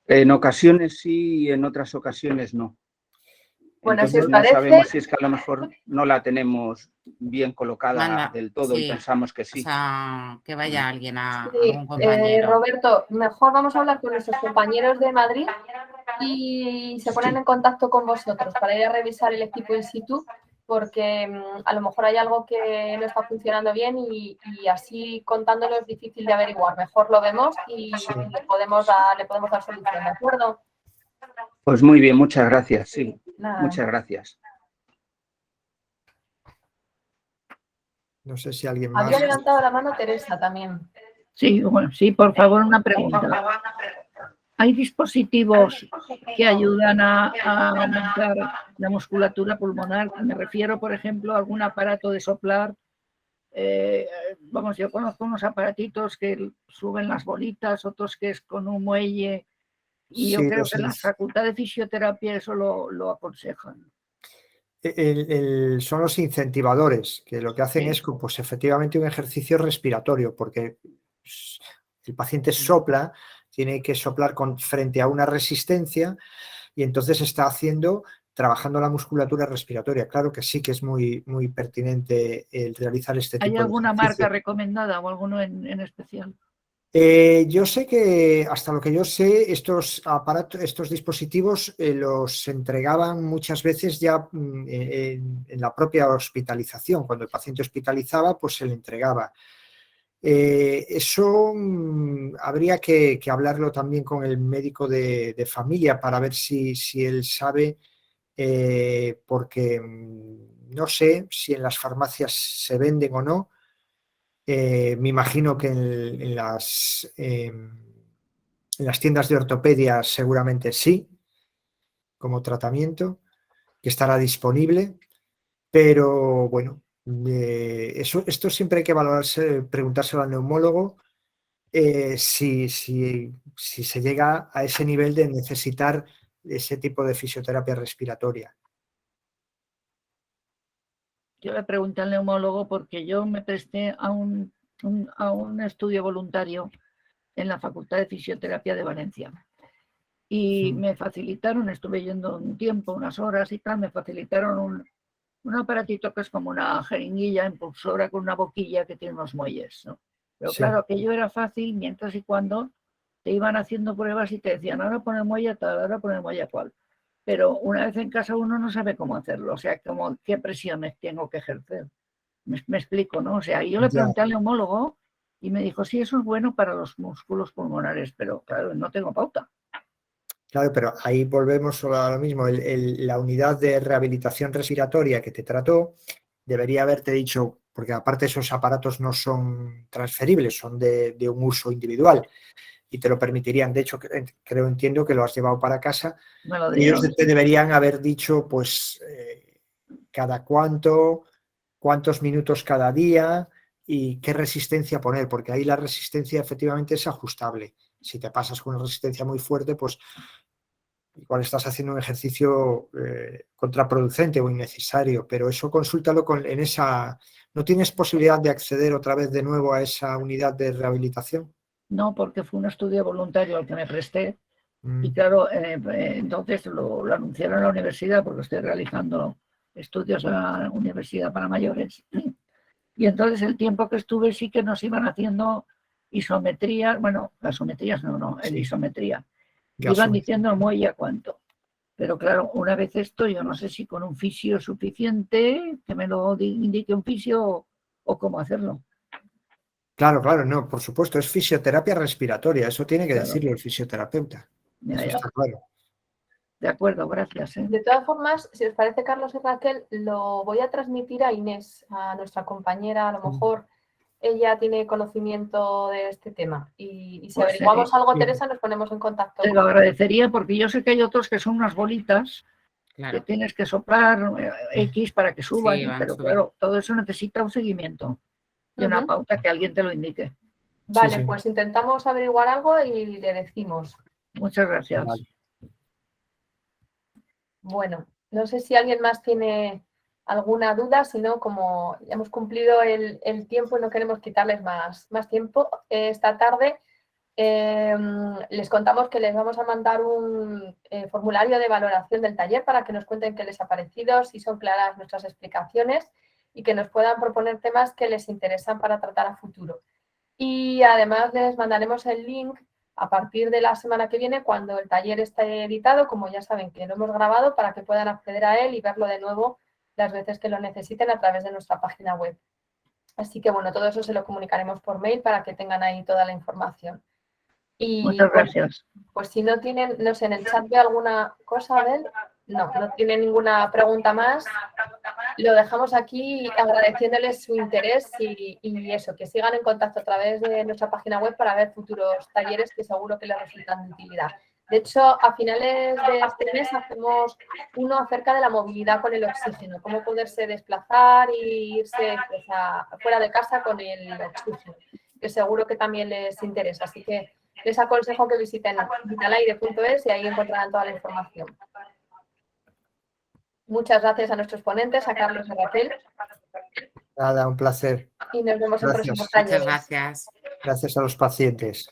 En ocasiones sí y en otras ocasiones no. Bueno, si os Entonces no parece, sabemos si es que a lo mejor no la tenemos bien colocada del todo sí. y pensamos que sí. O sea, que vaya alguien sí, algún compañero. Roberto, mejor vamos a hablar con nuestros compañeros de Madrid y se ponen en contacto con vosotros para ir a revisar el equipo in situ, porque a lo mejor hay algo que no está funcionando bien y así contándolo es difícil de averiguar. Mejor lo vemos y le podemos dar solución, ¿de acuerdo? Pues muy bien, muchas gracias, sí. Nada. Muchas gracias. No sé si alguien más. Había levantado la mano Teresa también. Sí, bueno, sí, por favor, una pregunta. ¿Hay dispositivos que ayudan a aumentar la musculatura pulmonar? Me refiero, por ejemplo, a algún aparato de soplar. Vamos, yo conozco unos aparatitos que suben las bolitas, otros que es con un muelle, y yo Sí, creo que en la facultad de fisioterapia eso lo aconsejan. Son los incentivadores, que lo que hacen Sí. es pues, efectivamente un ejercicio respiratorio, porque el paciente sopla, tiene que soplar frente a una resistencia y entonces está trabajando la musculatura respiratoria. Claro que sí que es muy, muy pertinente el realizar este tipo de ¿Hay alguna ejercicio. marca recomendada o alguno en especial? Yo sé que, hasta lo que yo sé, estos aparatos, estos dispositivos los entregaban muchas veces ya en la propia hospitalización. Cuando el paciente hospitalizaba, pues se le entregaba. Eso habría que hablarlo también con el médico de familia para ver si él sabe, porque no sé si en las farmacias se venden o no. Me imagino que en las tiendas de ortopedia seguramente sí, como tratamiento, que estará disponible, pero bueno, esto siempre hay que valorarse, preguntárselo al neumólogo si se llega a ese nivel de necesitar ese tipo de fisioterapia respiratoria. Yo le pregunté al neumólogo porque yo me presté a un estudio voluntario en la Facultad de Fisioterapia de Valencia. Y me facilitaron, estuve yendo un tiempo, unas horas y tal, me facilitaron un aparatito que es como una jeringuilla impulsora con una boquilla que tiene unos muelles, ¿no? Pero Sí. claro, aquello era fácil mientras y cuando te iban haciendo pruebas y te decían, ahora pon el muelle tal, ahora pon el muelle cual. Pero una vez en casa uno no sabe cómo hacerlo, o sea, qué presiones tengo que ejercer. Me explico, ¿no? O sea, yo le pregunté al neumólogo y me dijo, sí, eso es bueno para los músculos pulmonares, pero claro, no tengo pauta. Claro, pero ahí volvemos a lo mismo. La unidad de rehabilitación respiratoria que te trató debería haberte dicho, porque aparte esos aparatos no son transferibles, son de un uso individual y te lo permitirían. De hecho, entiendo que lo has llevado para casa. Y ellos te deberían haber dicho, pues, cada cuántos minutos cada día y qué resistencia poner, porque ahí la resistencia efectivamente es ajustable. Si te pasas con una resistencia muy fuerte, pues igual estás haciendo un ejercicio contraproducente o innecesario, pero eso consúltalo en esa... ¿No tienes posibilidad de acceder otra vez de nuevo a esa unidad de rehabilitación? No, porque fue un estudio voluntario al que me presté y claro, entonces lo anunciaron en la universidad porque estoy realizando estudios en la universidad para mayores y entonces el tiempo que estuve sí que nos iban haciendo isometrías, bueno, las isometrías no, el isometría. Iban diciendo el muelle a cuánto. Pero claro, una vez esto, yo no sé si con un fisio suficiente, que me lo indique un fisio o cómo hacerlo. Claro, claro, no, por supuesto, es fisioterapia respiratoria, eso tiene que Claro. decirlo el fisioterapeuta. Ya, Eso ya. está claro. De acuerdo, gracias. De todas formas, si os parece, Carlos y Raquel, lo voy a transmitir a Inés, a nuestra compañera. A lo mejor ella tiene conocimiento de este tema. Y si Pues, averiguamos algo, sí. Teresa, nos ponemos en contacto. Te lo agradecería porque yo sé que hay otros que son unas bolitas que Claro. tienes que soplar X para que suban, Sí, van pero subiendo. claro, todo eso necesita un seguimiento y una Ujú. pauta que alguien te lo indique. Vale, Sí, sí. pues intentamos averiguar algo y le decimos. Muchas gracias. Vale. Bueno, no sé si alguien más tiene alguna duda, si no, como ya hemos cumplido el tiempo y no queremos quitarles más tiempo, esta tarde les contamos que les vamos a mandar un formulario de valoración del taller para que nos cuenten qué les ha parecido, si son claras nuestras explicaciones y que nos puedan proponer temas que les interesan para tratar a futuro. Y además les mandaremos el link a partir de la semana que viene, cuando el taller esté editado, como ya saben que lo hemos grabado, para que puedan acceder a él y verlo de nuevo las veces que lo necesiten a través de nuestra página web. Así que bueno, todo eso se lo comunicaremos por mail para que tengan ahí toda la información. Y Muchas bueno, gracias. pues si no tienen, no sé, en el chat veo alguna cosa, Abel. No tiene ninguna pregunta más. Lo dejamos aquí agradeciéndoles su interés y eso, que sigan en contacto a través de nuestra página web para ver futuros talleres que seguro que les resultan de utilidad. De hecho, a finales de este mes hacemos uno acerca de la movilidad con el oxígeno, cómo poderse desplazar e irse pues, fuera de casa con el oxígeno, que seguro que también les interesa. Así que les aconsejo que visiten vitalaire.es y ahí encontrarán toda la información. Muchas gracias a nuestros ponentes, a Carlos y a Raquel. Nada, un placer. Y nos vemos en Gracias. próximos Muchas talleres. gracias. Gracias a los pacientes.